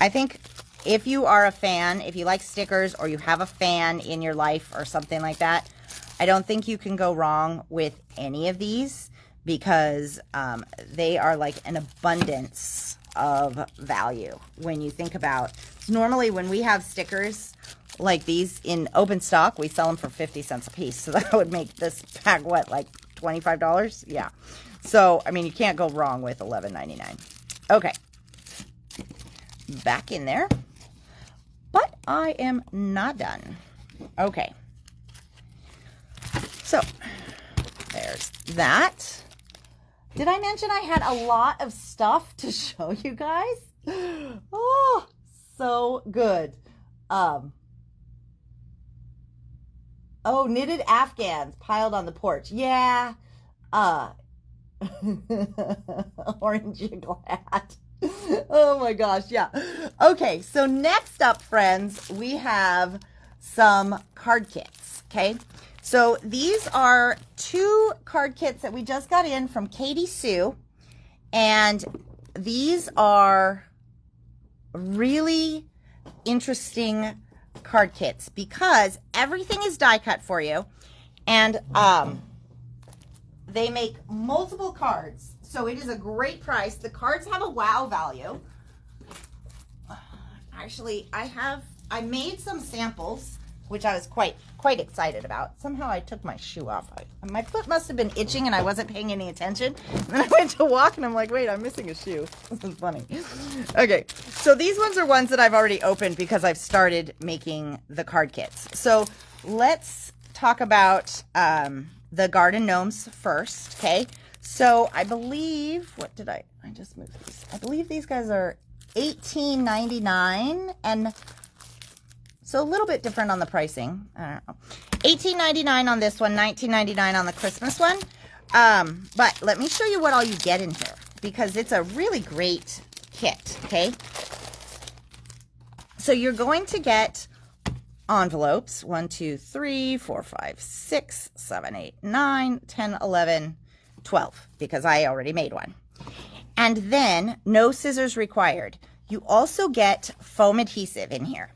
I think if you are a fan, if you like stickers or you have a fan in your life or something like that, I don't think you can go wrong with any of these because they are like an abundance of value when you think about. Normally when we have stickers like these in open stock, we sell them for 50 cents a piece. So that would make this pack, what, like $25? Yeah. So, I mean, you can't go wrong with $11.99. Okay. Back in there. But I am not done. Okay. So, there's that. Did I mention I had a lot of stuff to show you guys? Oh, so good. Oh, knitted Afghans piled on the porch. Yeah. Orange and glad. Oh my gosh, yeah. Okay, so next up, friends, we have some card kits, okay? So these are 2 card kits that we just got in from Katie Sue, and these are really interesting card kits because everything is die cut for you, and they make multiple cards, so it is a great price. The cards have a wow value. Actually, I made some samples, which I was quite excited about. Somehow I took my shoe off. My foot must have been itching and I wasn't paying any attention. And then I went to walk and I'm like, wait, I'm missing a shoe. This is funny. Okay, so these ones are ones that I've already opened because I've started making the card kits. So let's talk about the garden gnomes first, okay? So I believe, I just moved these. I believe these guys are $18.99, and so a little bit different on the pricing. I don't know. $18.99 on this one, $19.99 on the Christmas one. But let me show you what all you get in here because it's a really great kit, okay? So you're going to get envelopes 1, 2, 3, 4, 5, 6, 7, 8, 9, 10, 11, 12 because I already made one. And then no scissors required. You also get foam adhesive in here.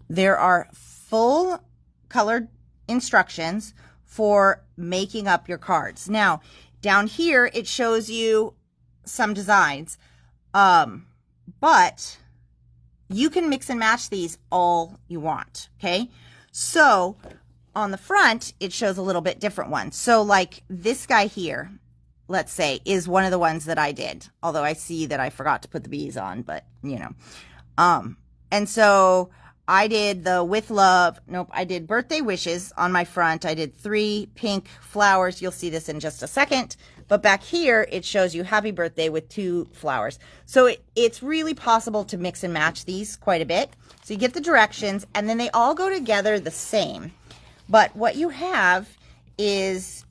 There are full colored instructions for making up your cards. Now, down here, it shows you some designs, but you can mix and match these all you want, okay? So, on the front, it shows a little bit different ones. So, like this guy here, let's say, is one of the ones that I did. Although I see that I forgot to put the bees on, but, you know. And so I did the with love. Nope, I did birthday wishes on my front. I did 3 pink flowers. You'll see this in just a second. But back here, it shows you happy birthday with 2 flowers. So it's really possible to mix and match these quite a bit. So you get the directions, and then they all go together the same. But what you have is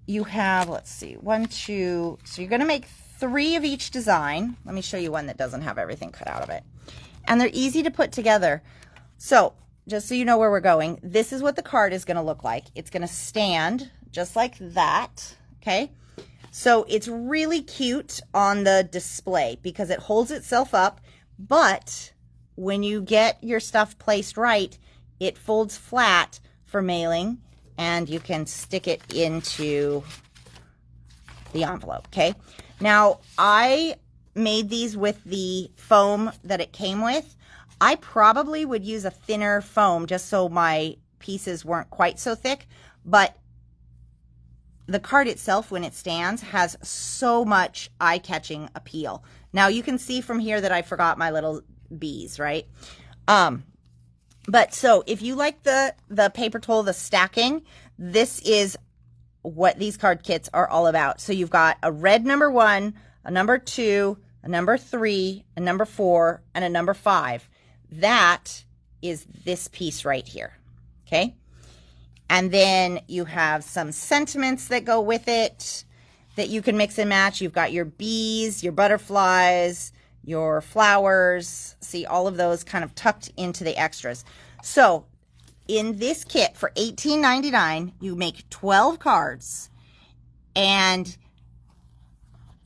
you have, let's see, 1, 2. So you're going to make 3 of each design. Let me show you one that doesn't have everything cut out of it. And they're easy to put together. So just so you know where we're going, this is what the card is going to look like. It's going to stand just like that, okay? So it's really cute on the display because it holds itself up, but when you get your stuff placed right, it folds flat for mailing, and you can stick it into the envelope, okay? Now, I made these with the foam that it came with. I probably would use a thinner foam just so my pieces weren't quite so thick, but the card itself, when it stands, has so much eye-catching appeal. Now, you can see from here that I forgot my little bees, right? But so if you like the paper toll, the stacking, this is what these card kits are all about. So you've got a red number 1, a number 2, a number 3, a number 4, and a number 5. That is this piece right here, okay? And then you have some sentiments that go with it that you can mix and match. You've got your bees, your butterflies, your flowers. See, all of those kind of tucked into the extras. So in this kit for $18.99, you make 12 cards, and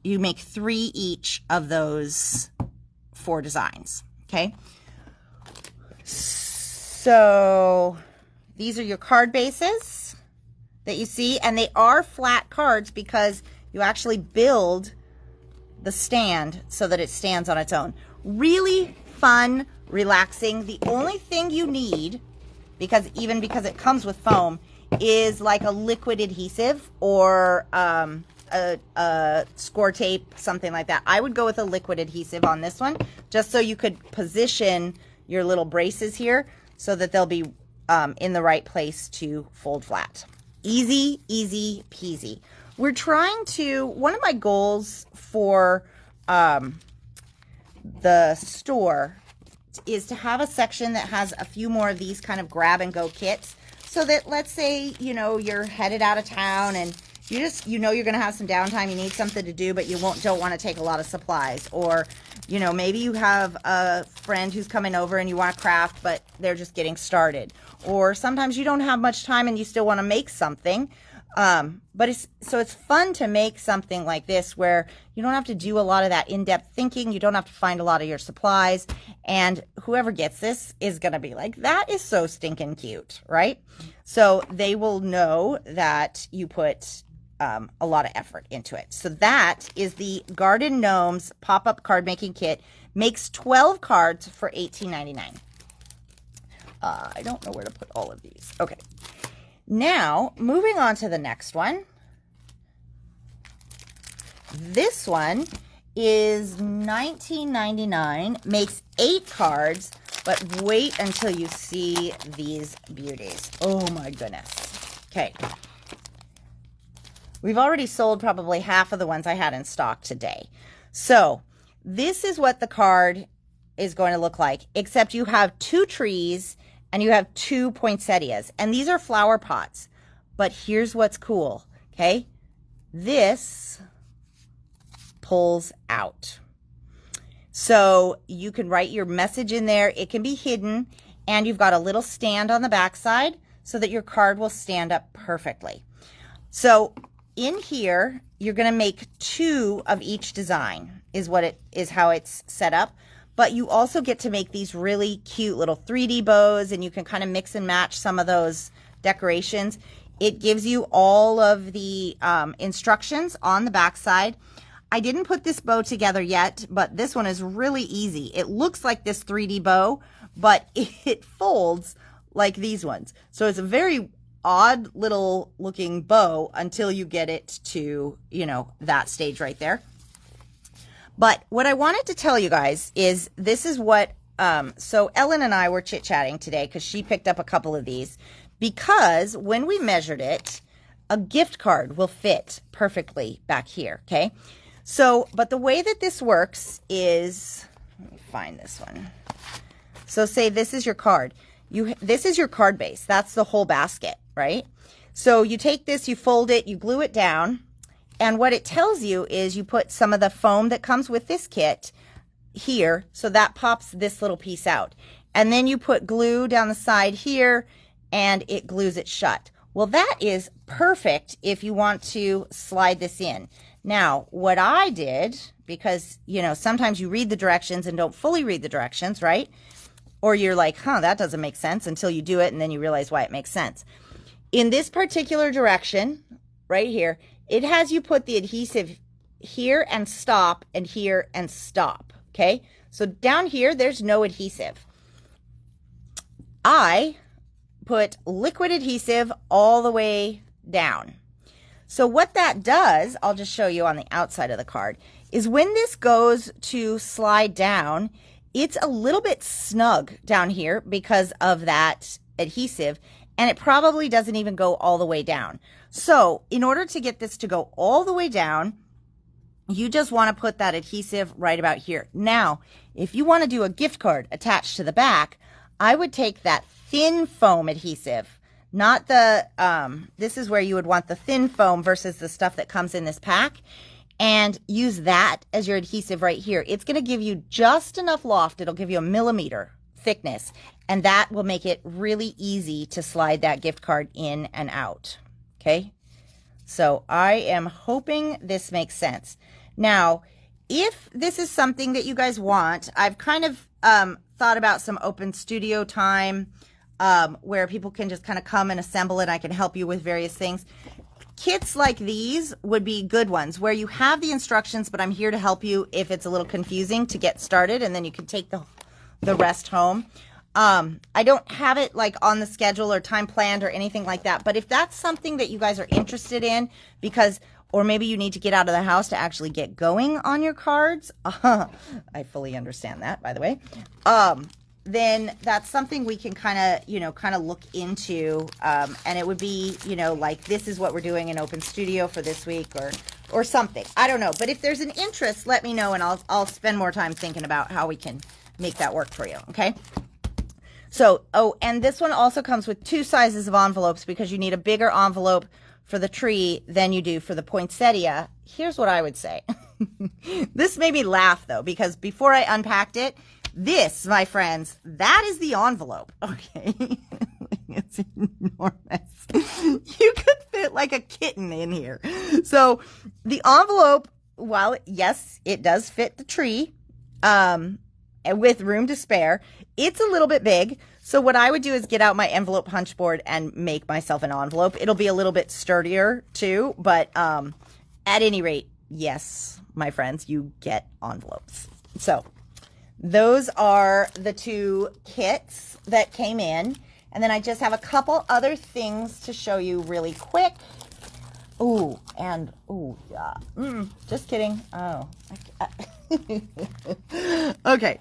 you make 3 each of those 4 designs, okay? So these are your card bases that you see, and they are flat cards because you actually build the stand so that it stands on its own. Really fun, relaxing. The only thing you need, because it comes with foam, is like a liquid adhesive or a score tape, something like that. I would go with a liquid adhesive on this one, just so you could position your little braces here so that they'll be in the right place to fold flat. Easy, easy peasy. We're trying to, one of my goals for the store is to have a section that has a few more of these kind of grab and go kits, so that, let's say, you know, you're headed out of town and you know you're going to have some downtime, you need something to do, but you don't want to take a lot of supplies. Or, you know, maybe you have a friend who's coming over and you want to craft, but they're just getting started. Or sometimes you don't have much time and you still want to make something. But it's fun to make something like this where you don't have to do a lot of that in-depth thinking. You don't have to find a lot of your supplies. And whoever gets this is going to be like, that is so stinking cute, right? So they will know that you put a lot of effort into it. So that is the Garden Gnomes pop-up card making kit. Makes 12 cards for $18.99. I don't know where to put all of these. Okay. Now, moving on to the next one. This one is $19.99, makes 8 cards, but wait until you see these beauties. Oh my goodness. Okay. We've already sold probably half of the ones I had in stock today. So this is what the card is going to look like, except you have 2 trees and you have 2 poinsettias, and these are flower pots. But here's what's cool, okay? This pulls out. So you can write your message in there. It can be hidden, and you've got a little stand on the back side so that your card will stand up perfectly. So in here, you're going to make 2 of each design is how it's set up. But you also get to make these really cute little 3D bows, and you can kind of mix and match some of those decorations. It gives you all of the instructions on the back side. I didn't put this bow together yet, but this one is really easy. It looks like this 3D bow, but it folds like these ones. So it's a very odd little looking bow until you get it to, you know, that stage right there. But what I wanted to tell you guys is this is what So Ellen and I were chit-chatting today because she picked up a couple of these, because when we measured it, a gift card will fit perfectly back here, okay? So, but the way that this works is, let me find this one. So say this is your card. This is your card base. That's the whole basket, right? So you take this, you fold it, you glue it down, and what it tells you is you put some of the foam that comes with this kit here, so that pops this little piece out. And then you put glue down the side here, and it glues it shut. Well, that is perfect if you want to slide this in. Now, what I did, because, you know, sometimes you read the directions and don't fully read the directions, right? Or you're like, huh, that doesn't make sense until you do it, and then you realize why it makes sense. In this particular direction, right here, it has you put the adhesive here and stop, and here and stop, okay? So down here, there's no adhesive. I put liquid adhesive all the way down. So what that does, I'll just show you on the outside of the card, is when this goes to slide down, it's a little bit snug down here because of that adhesive, and it probably doesn't even go all the way down. So in order to get this to go all the way down, you just want to put that adhesive right about here. Now, if you want to do a gift card attached to the back, I would take that thin foam adhesive, not the, this is where you would want the thin foam versus the stuff that comes in this pack, and use that as your adhesive right here. It's going to give you just enough loft. It'll give you a millimeter thickness, and that will make it really easy to slide that gift card in and out. Okay, so I am hoping this makes sense. Now, if this is something that you guys want, I've kind of thought about some open studio time where people can just kind of come and assemble it. I can help you with various things. Kits like these would be good ones where you have the instructions, but I'm here to help you if it's a little confusing to get started, and then you can take the rest home. I don't have it like on the schedule or time planned or anything like that, but if that's something that you guys are interested in, because, or maybe you need to get out of the house to actually get going on your cards, I fully understand that, by the way, then that's something we can kind of look into, and it would be, like this is what we're doing in Open Studio for this week, or something. I don't know, but if there's an interest, let me know, and I'll spend more time thinking about how we can make that work for you. Okay. So, oh, and this one also comes with 2 sizes of envelopes because you need a bigger envelope for the tree than you do for the poinsettia. Here's what I would say. This made me laugh though, because before I unpacked it, this, my friends, that is the envelope. Okay. It's enormous. You could fit like a kitten in here. So the envelope, while yes, it does fit the tree, with room to spare, it's a little bit big. So what I would do is get out my envelope punch board and make myself an envelope. It'll be a little bit sturdier too, but at any rate, yes, my friends, you get envelopes. So those are the 2 kits that came in. And then I just have a couple other things to show you really quick. Ooh, and ooh, yeah. Just kidding. Oh. Okay.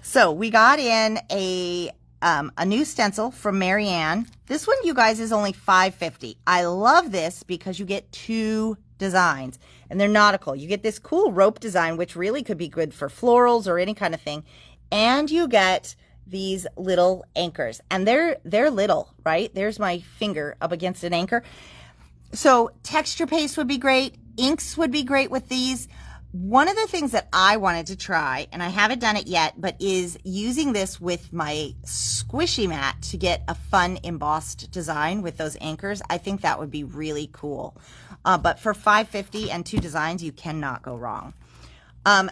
So we got in a new stencil from Marianne. This one, you guys, is only $5.50. I love this because you get 2 designs, and they're nautical. You get this cool rope design, which really could be good for florals or any kind of thing, and you get these little anchors, and they're little, right? There's my finger up against an anchor. So texture paste would be great. Inks would be great with these. One of the things that I wanted to try, and I haven't done it yet, but is using this with my squishy mat to get a fun embossed design with those anchors. I think that would be really cool. But for $5.50 and 2 designs, you cannot go wrong.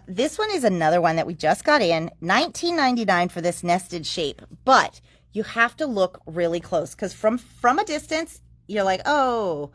This one is another one that we just got in, $19.99 for this nested shape, but you have to look really close because from a distance, you're like, oh,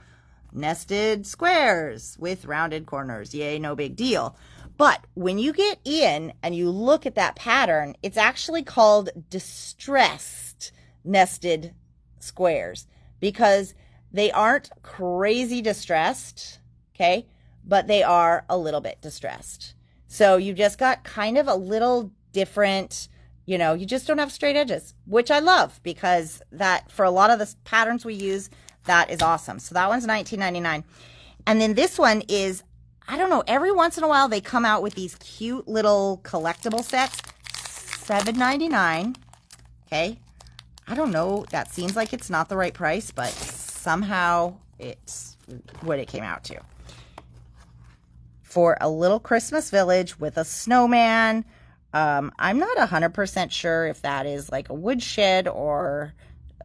nested squares with rounded corners. Yay, no big deal. But when you get in and you look at that pattern, it's actually called distressed nested squares because they aren't crazy distressed, okay, but they are a little bit distressed. So you just got kind of a little different, you know, you just don't have straight edges, which I love because that for a lot of the patterns we use, that is awesome. So that one's $19.99. And then this one is, I don't know, every once in a while they come out with these cute little collectible sets, $7.99. Okay. I don't know. That seems like it's not the right price, but somehow it's what it came out to. For a little Christmas village with a snowman. I'm not 100% sure if that is like a woodshed or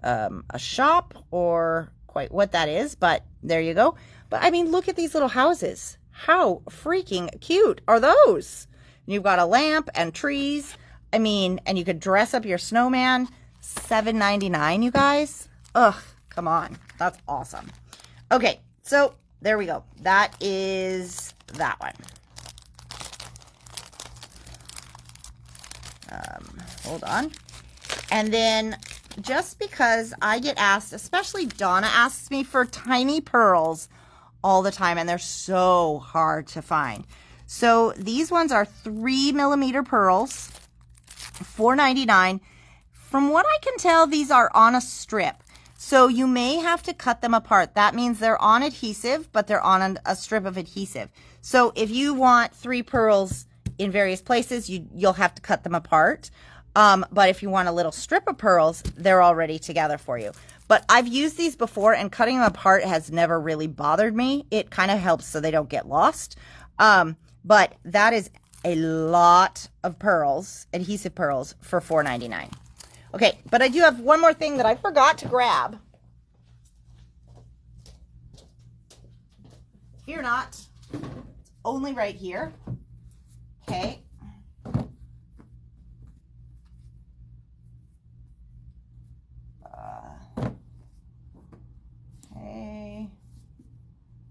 a shop or quite what that is, but there you go. But I mean, look at these little houses. How freaking cute are those? You've got a lamp and trees. I mean, and you could dress up your snowman. $7.99, you guys. Ugh, come on. That's awesome. Okay, so there we go. That is that one. Hold on. And then just because I get asked, especially Donna asks me for tiny pearls all the time, and they're so hard to find. So these ones are 3mm pearls, $4.99. From what I can tell, these are on a strip. So you may have to cut them apart. That means they're on adhesive, but they're on a strip of adhesive. So if you want 3 pearls in various places, you'll have to cut them apart. But if you want a little strip of pearls, they're already together for you. But I've used these before, and cutting them apart has never really bothered me. It kind of helps so they don't get lost. But that is a lot of pearls, adhesive pearls, for $4.99. Okay, but I do have one more thing that I forgot to grab. Fear not. It's only right here. Okay. Okay.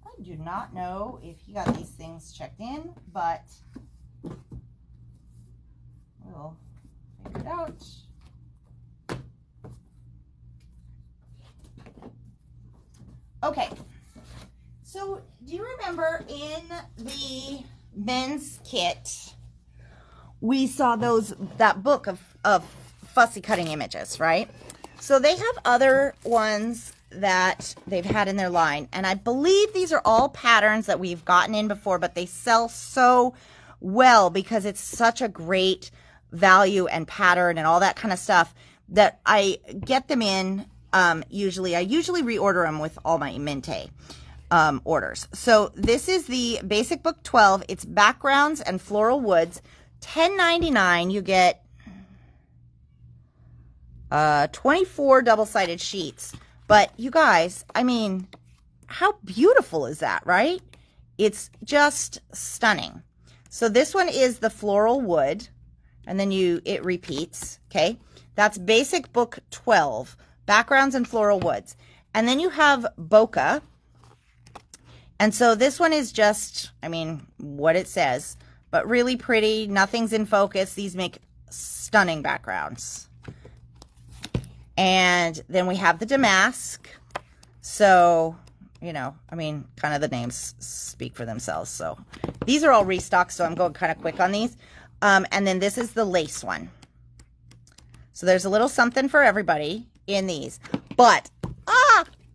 I do not know if he got these things checked in, but we'll figure it out. Okay, so do you remember in the men's kit, we saw that book of fussy cutting images, right? So they have other ones that they've had in their line, and I believe these are all patterns that we've gotten in before, but they sell so well because it's such a great value and pattern and all that kind of stuff that I get them in. I usually reorder them with all my Mente orders. So this is the Basic Book 12. It's backgrounds and floral woods. $10.99. You get 24 double-sided sheets. But you guys, I mean, how beautiful is that, right? It's just stunning. So this one is the floral wood, and then it repeats. Okay, that's Basic Book 12. Backgrounds and floral woods. And then you have bokeh. And so this one is just, I mean, what it says, but really pretty. Nothing's in focus. These make stunning backgrounds. And then we have the damask. So, you know, I mean, kind of the names speak for themselves. So these are all restocked, so I'm going kind of quick on these. And then this is the lace one. So there's a little something for everybody in these, but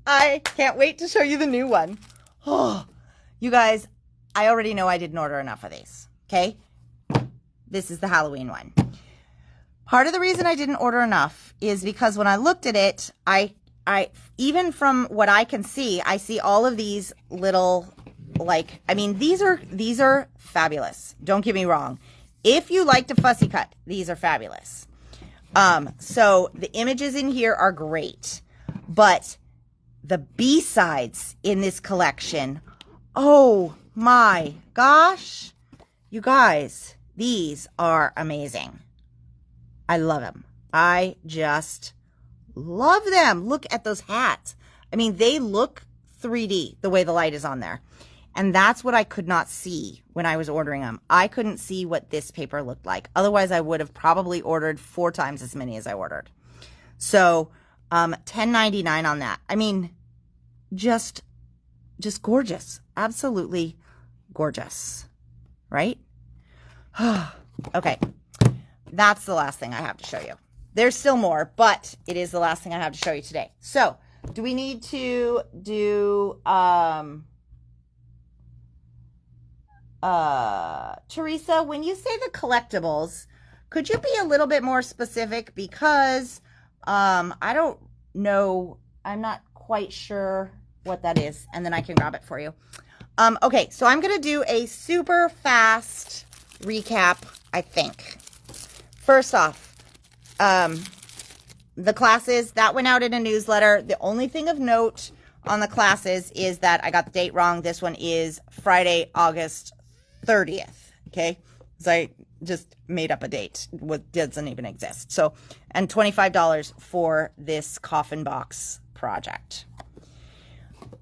I can't wait to show you the new one. Oh, you guys, I already know I didn't order enough of these. Okay, this is the Halloween one. Part of the reason I didn't order enough is because when I looked at it, I even from what I can see, I see all of these little, like, I mean, these are fabulous. Don't get me wrong. If you like to fussy cut, these are fabulous. So the images in here are great, but the B-sides in this collection, oh my gosh, you guys, these are amazing. I love them. I just love them. Look at those hats. I mean, they look 3D the way the light is on there. And that's what I could not see when I was ordering them. I couldn't see what this paper looked like. Otherwise, I would have probably ordered 4 times as many as I ordered. So, $10.99 on that. I mean, just gorgeous. Absolutely gorgeous. Right? Okay. that's the last thing I have to show you. There's still more, but it is the last thing I have to show you today. So, do we need to do, Teresa, when you say the collectibles, could you be a little bit more specific? Because, I don't know, I'm not quite sure what that is, and then I can grab it for you. Okay, so I'm going to do a super fast recap, I think. First off, the classes, that went out in a newsletter. The only thing of note on the classes is that I got the date wrong. This one is Friday, August 30th, okay? Because I just made up a date. What doesn't even exist. So, and $25 for this coffin box project.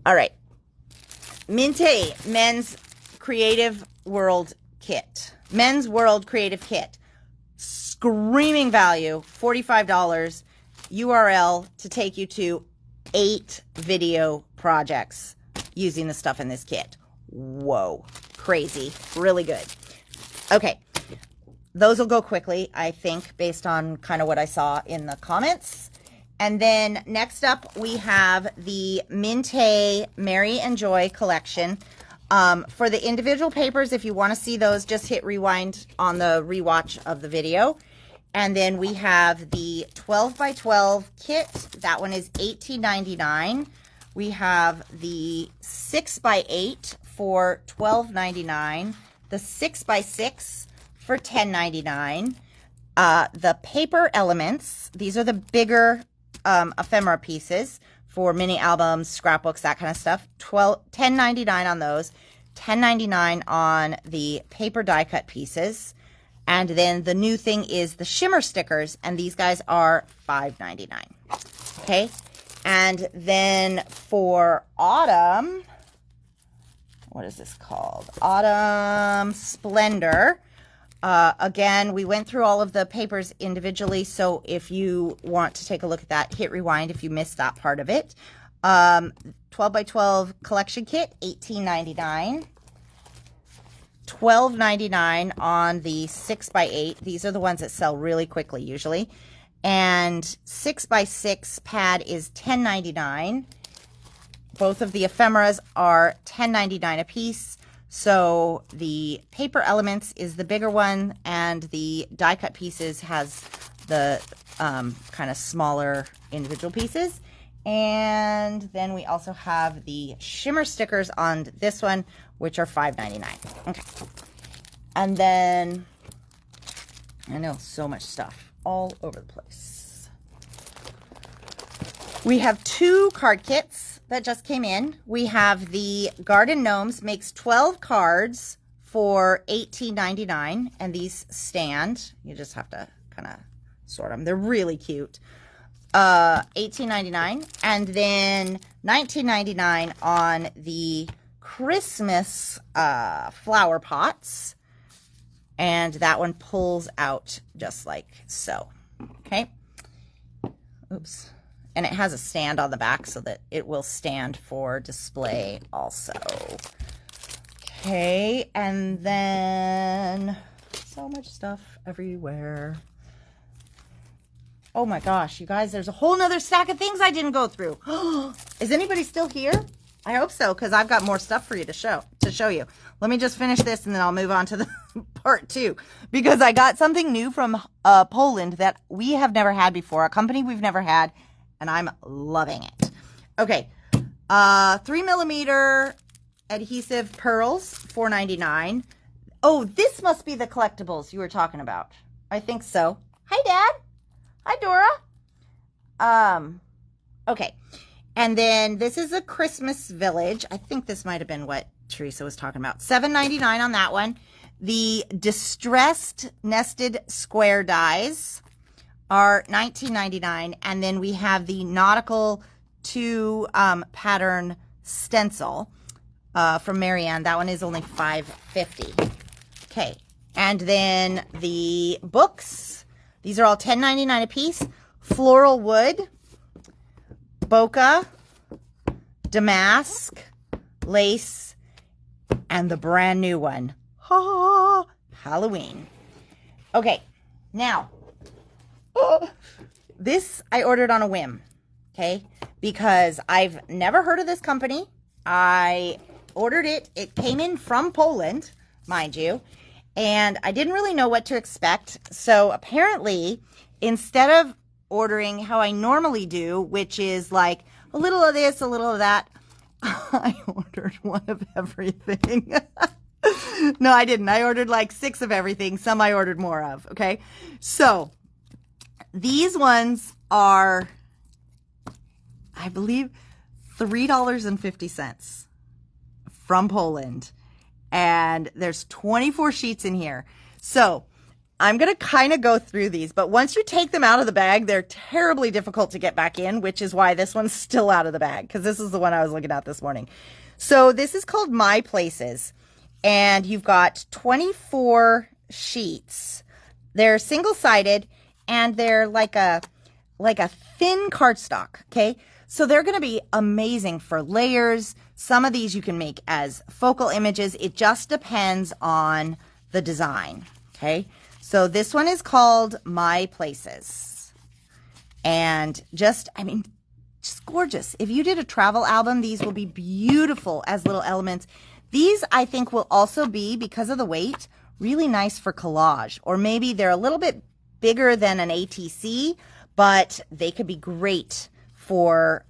All right. Mintay Men's Creative World Kit. Men's World Creative Kit. Screaming value, $45. URL to take you to 8 video projects using the stuff in this kit. Whoa. Crazy. Really good. Okay. Those will go quickly, I think, based on kind of what I saw in the comments. And then next up, we have the Mintay Mary and Joy collection. For the individual papers, if you want to see those, just hit rewind on the rewatch of the video. And then we have the 12 by 12 kit. That one is $18.99. We have the 6 by 8 for $12.99. The 6 by 6 for $10.99. The paper elements, these are the bigger ephemera pieces for mini albums, scrapbooks, that kind of stuff. $10.99 on those. $10.99 on the paper die cut pieces. And then the new thing is the shimmer stickers, and these guys are $5.99. Okay, and then for autumn, what is this called? Autumn Splendor. Again, we went through all of the papers individually, so if you want to take a look at that, hit rewind if you missed that part of it. 12 by 12 collection kit, $18.99. $12.99 on the 6 by 8. These are the ones that sell really quickly usually. And 6 by 6 pad is $10.99. Both of the ephemeras are $10.99 a piece. So the paper elements is the bigger one, and the die cut pieces has the kind of smaller individual pieces. And then we also have the shimmer stickers on this one, which are $5.99. Okay. And then, I know, so much stuff all over the place. We have 2 card kits that just came in. We have the Garden Gnomes, makes 12 cards for $18.99. And these stand. You just have to kind of sort them. They're really cute. $18.99, and then $19.99 on the Christmas flower pots, and that one pulls out just like so. Okay, oops, and it has a stand on the back so that it will stand for display also. Okay, and then so much stuff everywhere. Oh my gosh, you guys, there's a whole nother stack of things I didn't go through. Is anybody still here? I hope so, because I've got more stuff for you to show you. Let me just finish this and then I'll move on to the part 2. Because I got something new from Poland that we have never had before, a company we've never had, and I'm loving it. Okay, 3mm adhesive pearls, $4.99. Oh, this must be the collectibles you were talking about. I think so. Hi, Dad. Hi, Dora. Okay. And then this is a Christmas Village. I think this might have been what Teresa was talking about. $7.99 on that one. The distressed nested square dies are $19.99. And then we have the Nautical 2 pattern stencil from Marianne. That one is only $5.50. Okay. And then the books. These are all $10.99 a piece. Floral Wood, Bokeh, Damask, Lace, and the brand new one, Halloween. Okay, Now, this I ordered on a whim, okay? Because I've never heard of this company. I ordered it. It came in from Poland, mind you, and I didn't really know what to expect. So apparently, instead of ordering how I normally do, which is like a little of this, a little of that, I ordered one of everything. No, I didn't. I ordered like 6 of everything. Some I ordered more of, okay? So these ones are, I believe, $3.50 from Poland. And there's 24 sheets in here. So I'm going to kind of go through these, but once you take them out of the bag, they're terribly difficult to get back in, which is why this one's still out of the bag, because this is the one I was looking at this morning. So this is called My Places, and you've got 24 sheets. They're single-sided, and they're like a thin cardstock, okay? So they're going to be amazing for layers. Some of these you can make as focal images. It just depends on the design, okay? So this one is called My Places. And just gorgeous. If you did a travel album, these will be beautiful as little elements. These, I think, will also be, because of the weight, really nice for collage. Or maybe they're a little bit bigger than an ATC, but they could be great for,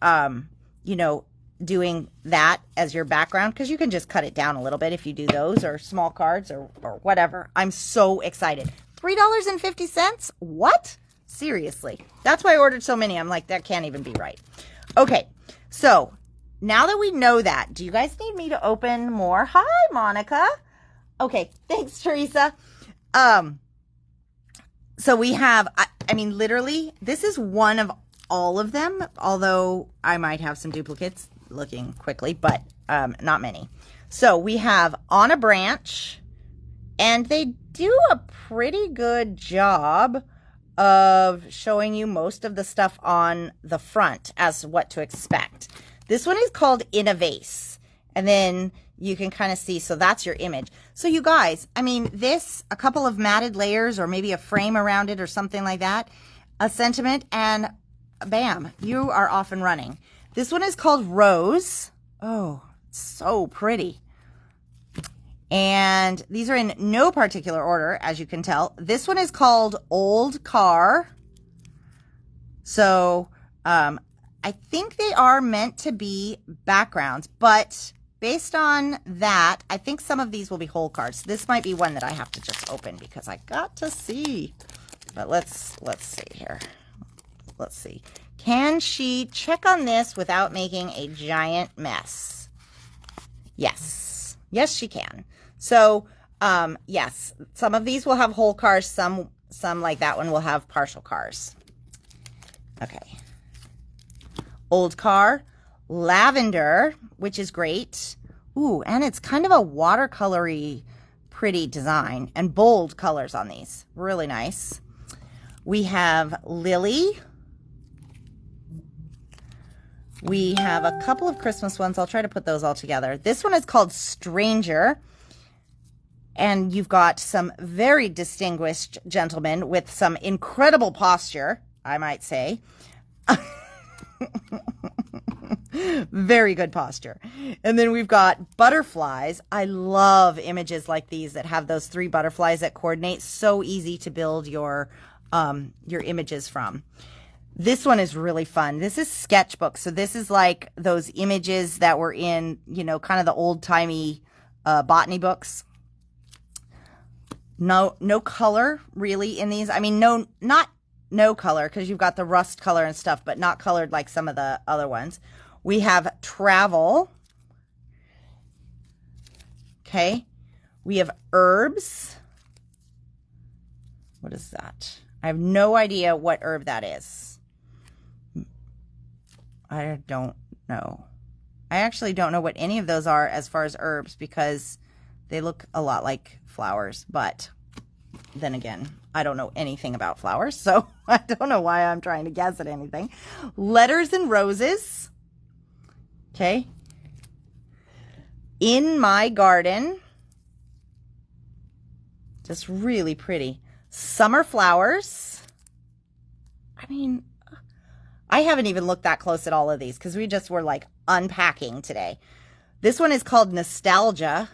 doing that as your background, because you can just cut it down a little bit if you do those, or small cards, or whatever. I'm so excited. $3.50? What? Seriously. That's why I ordered so many. I'm like, that can't even be right. Okay, so now that we know that, do you guys need me to open more? Hi, Monica. Okay, thanks, Teresa. So we have, literally, this is one of all of them, although I might have some duplicates looking quickly, but not many. So we have On a Branch, and they do a pretty good job of showing you most of the stuff on the front as what to expect. This one is called In a Vase, and then you can kind of see, so that's your image. So you guys, this, a couple of matted layers or maybe a frame around it or something like that, a sentiment, and bam, you are off and running. This one is called Rose. Oh, so pretty. And these are in no particular order, as you can tell. This one is called Old Car. So I think they are meant to be backgrounds, but based on that, I think some of these will be whole cards. This might be one that I have to just open because I got to see. But let's see here. Let's see. Can she check on this without making a giant mess? Yes. Yes, she can. So, yes, some of these will have whole cars. Some like that one will have partial cars. Okay. Old Car, Lavender, which is great. Ooh, and it's kind of a watercolory pretty design and bold colors on these. Really nice. We have Lily. We have a couple of Christmas ones. I'll try to put those all together. This one is called Stranger. And you've got some very distinguished gentlemen with some incredible posture, I might say. Very good posture. And then we've got butterflies. I love images like these that have those 3 butterflies that coordinate. So easy to build your images from. This one is really fun. This is sketchbook. So this is like those images that were in, kind of the old-timey botany books. No color really in these. Not no color, because you've got the rust color and stuff, but not colored like some of the other ones. We have Travel. Okay. We have Herbs. What is that? I have no idea what herb that is. I don't know. I actually don't know what any of those are as far as herbs, because they look a lot like flowers, but then again, I don't know anything about flowers, so I don't know why I'm trying to guess at anything. Letters and Roses. Okay. In My Garden. Just really pretty. Summer flowers. I mean, I haven't even looked that close at all of these because we just were like unpacking today. This one is called Nostalgia.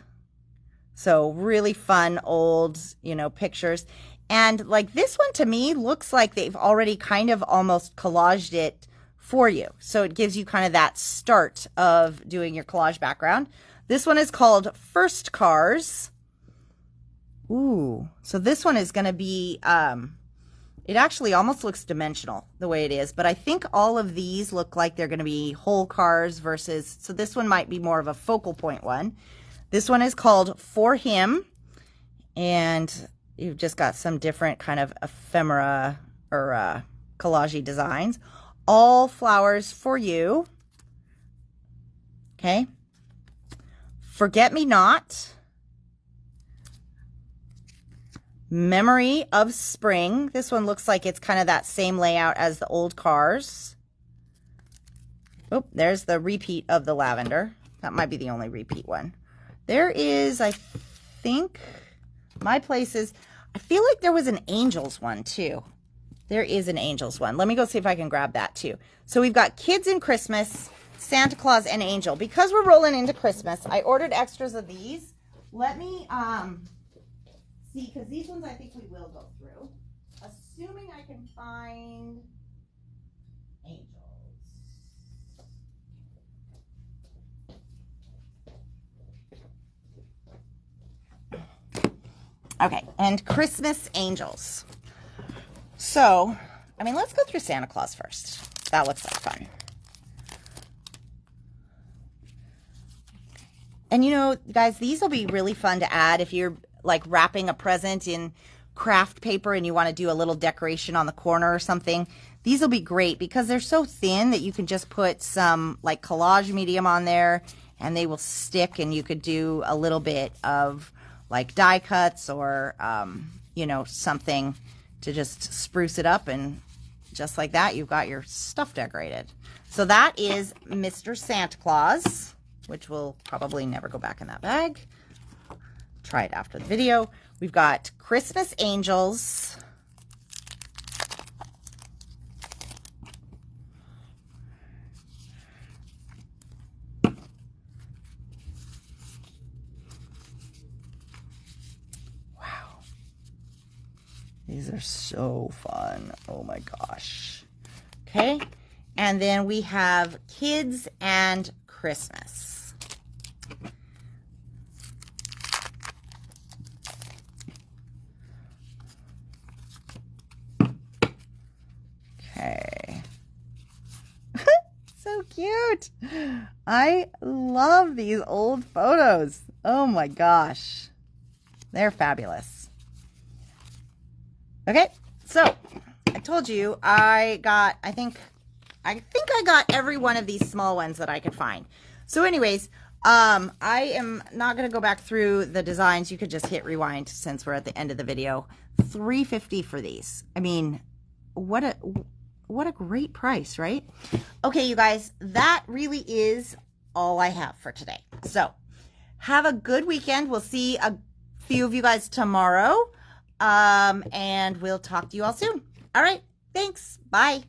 So really fun old, you know, pictures. And like this one to me looks like they've already kind of almost collaged it for you. So it gives you kind of that start of doing your collage background. This one is called First Cars. Ooh, so this one is going to be, it actually almost looks dimensional the way it is, but I think all of these look like they're going to be whole cars versus, so this one might be more of a focal point one. This one is called For Him, and you've just got some different kind of ephemera or collage designs. All flowers for you. Okay. Forget Me Not. Memory of Spring. This one looks like it's kind of that same layout as the old cars. Oh, there's the repeat of the lavender. That might be the only repeat one. There is, I think, my place is, I feel like there was an Angels one too. There is an Angels one. Let me go see if I can grab that too. So we've got Kids in Christmas, Santa Claus, and Angel. Because we're rolling into Christmas, I ordered extras of these. Let me, see, because these ones I think we will go through. Assuming I can find Angels. Okay, and Christmas Angels. So, I mean, let's go through Santa Claus first. That looks like fun. And you know, guys, these will be really fun to add if you're like wrapping a present in craft paper and you want to do a little decoration on the corner or something. These will be great because they're so thin that you can just put some like collage medium on there and they will stick, and you could do a little bit of like die cuts or, you know, something to just spruce it up, and just like that, you've got your stuff decorated. So that is Mr. Santa Claus, which will probably never go back in that bag. Try it after the video. We've got Christmas Angels. Wow. These are so fun. Oh my gosh. Okay. And then we have Kids and Christmas. Okay. So cute. I love these old photos. Oh my gosh. They're fabulous. Okay, so I told you I think I got every one of these small ones that I could find. So anyways, I am not going to go back through the designs. You could just hit rewind since we're at the end of the video. $3.50 for these. I mean, what a great price, right? Okay, you guys, that really is all I have for today. So have a good weekend. We'll see a few of you guys tomorrow. And we'll talk to you all soon. All right. Thanks. Bye.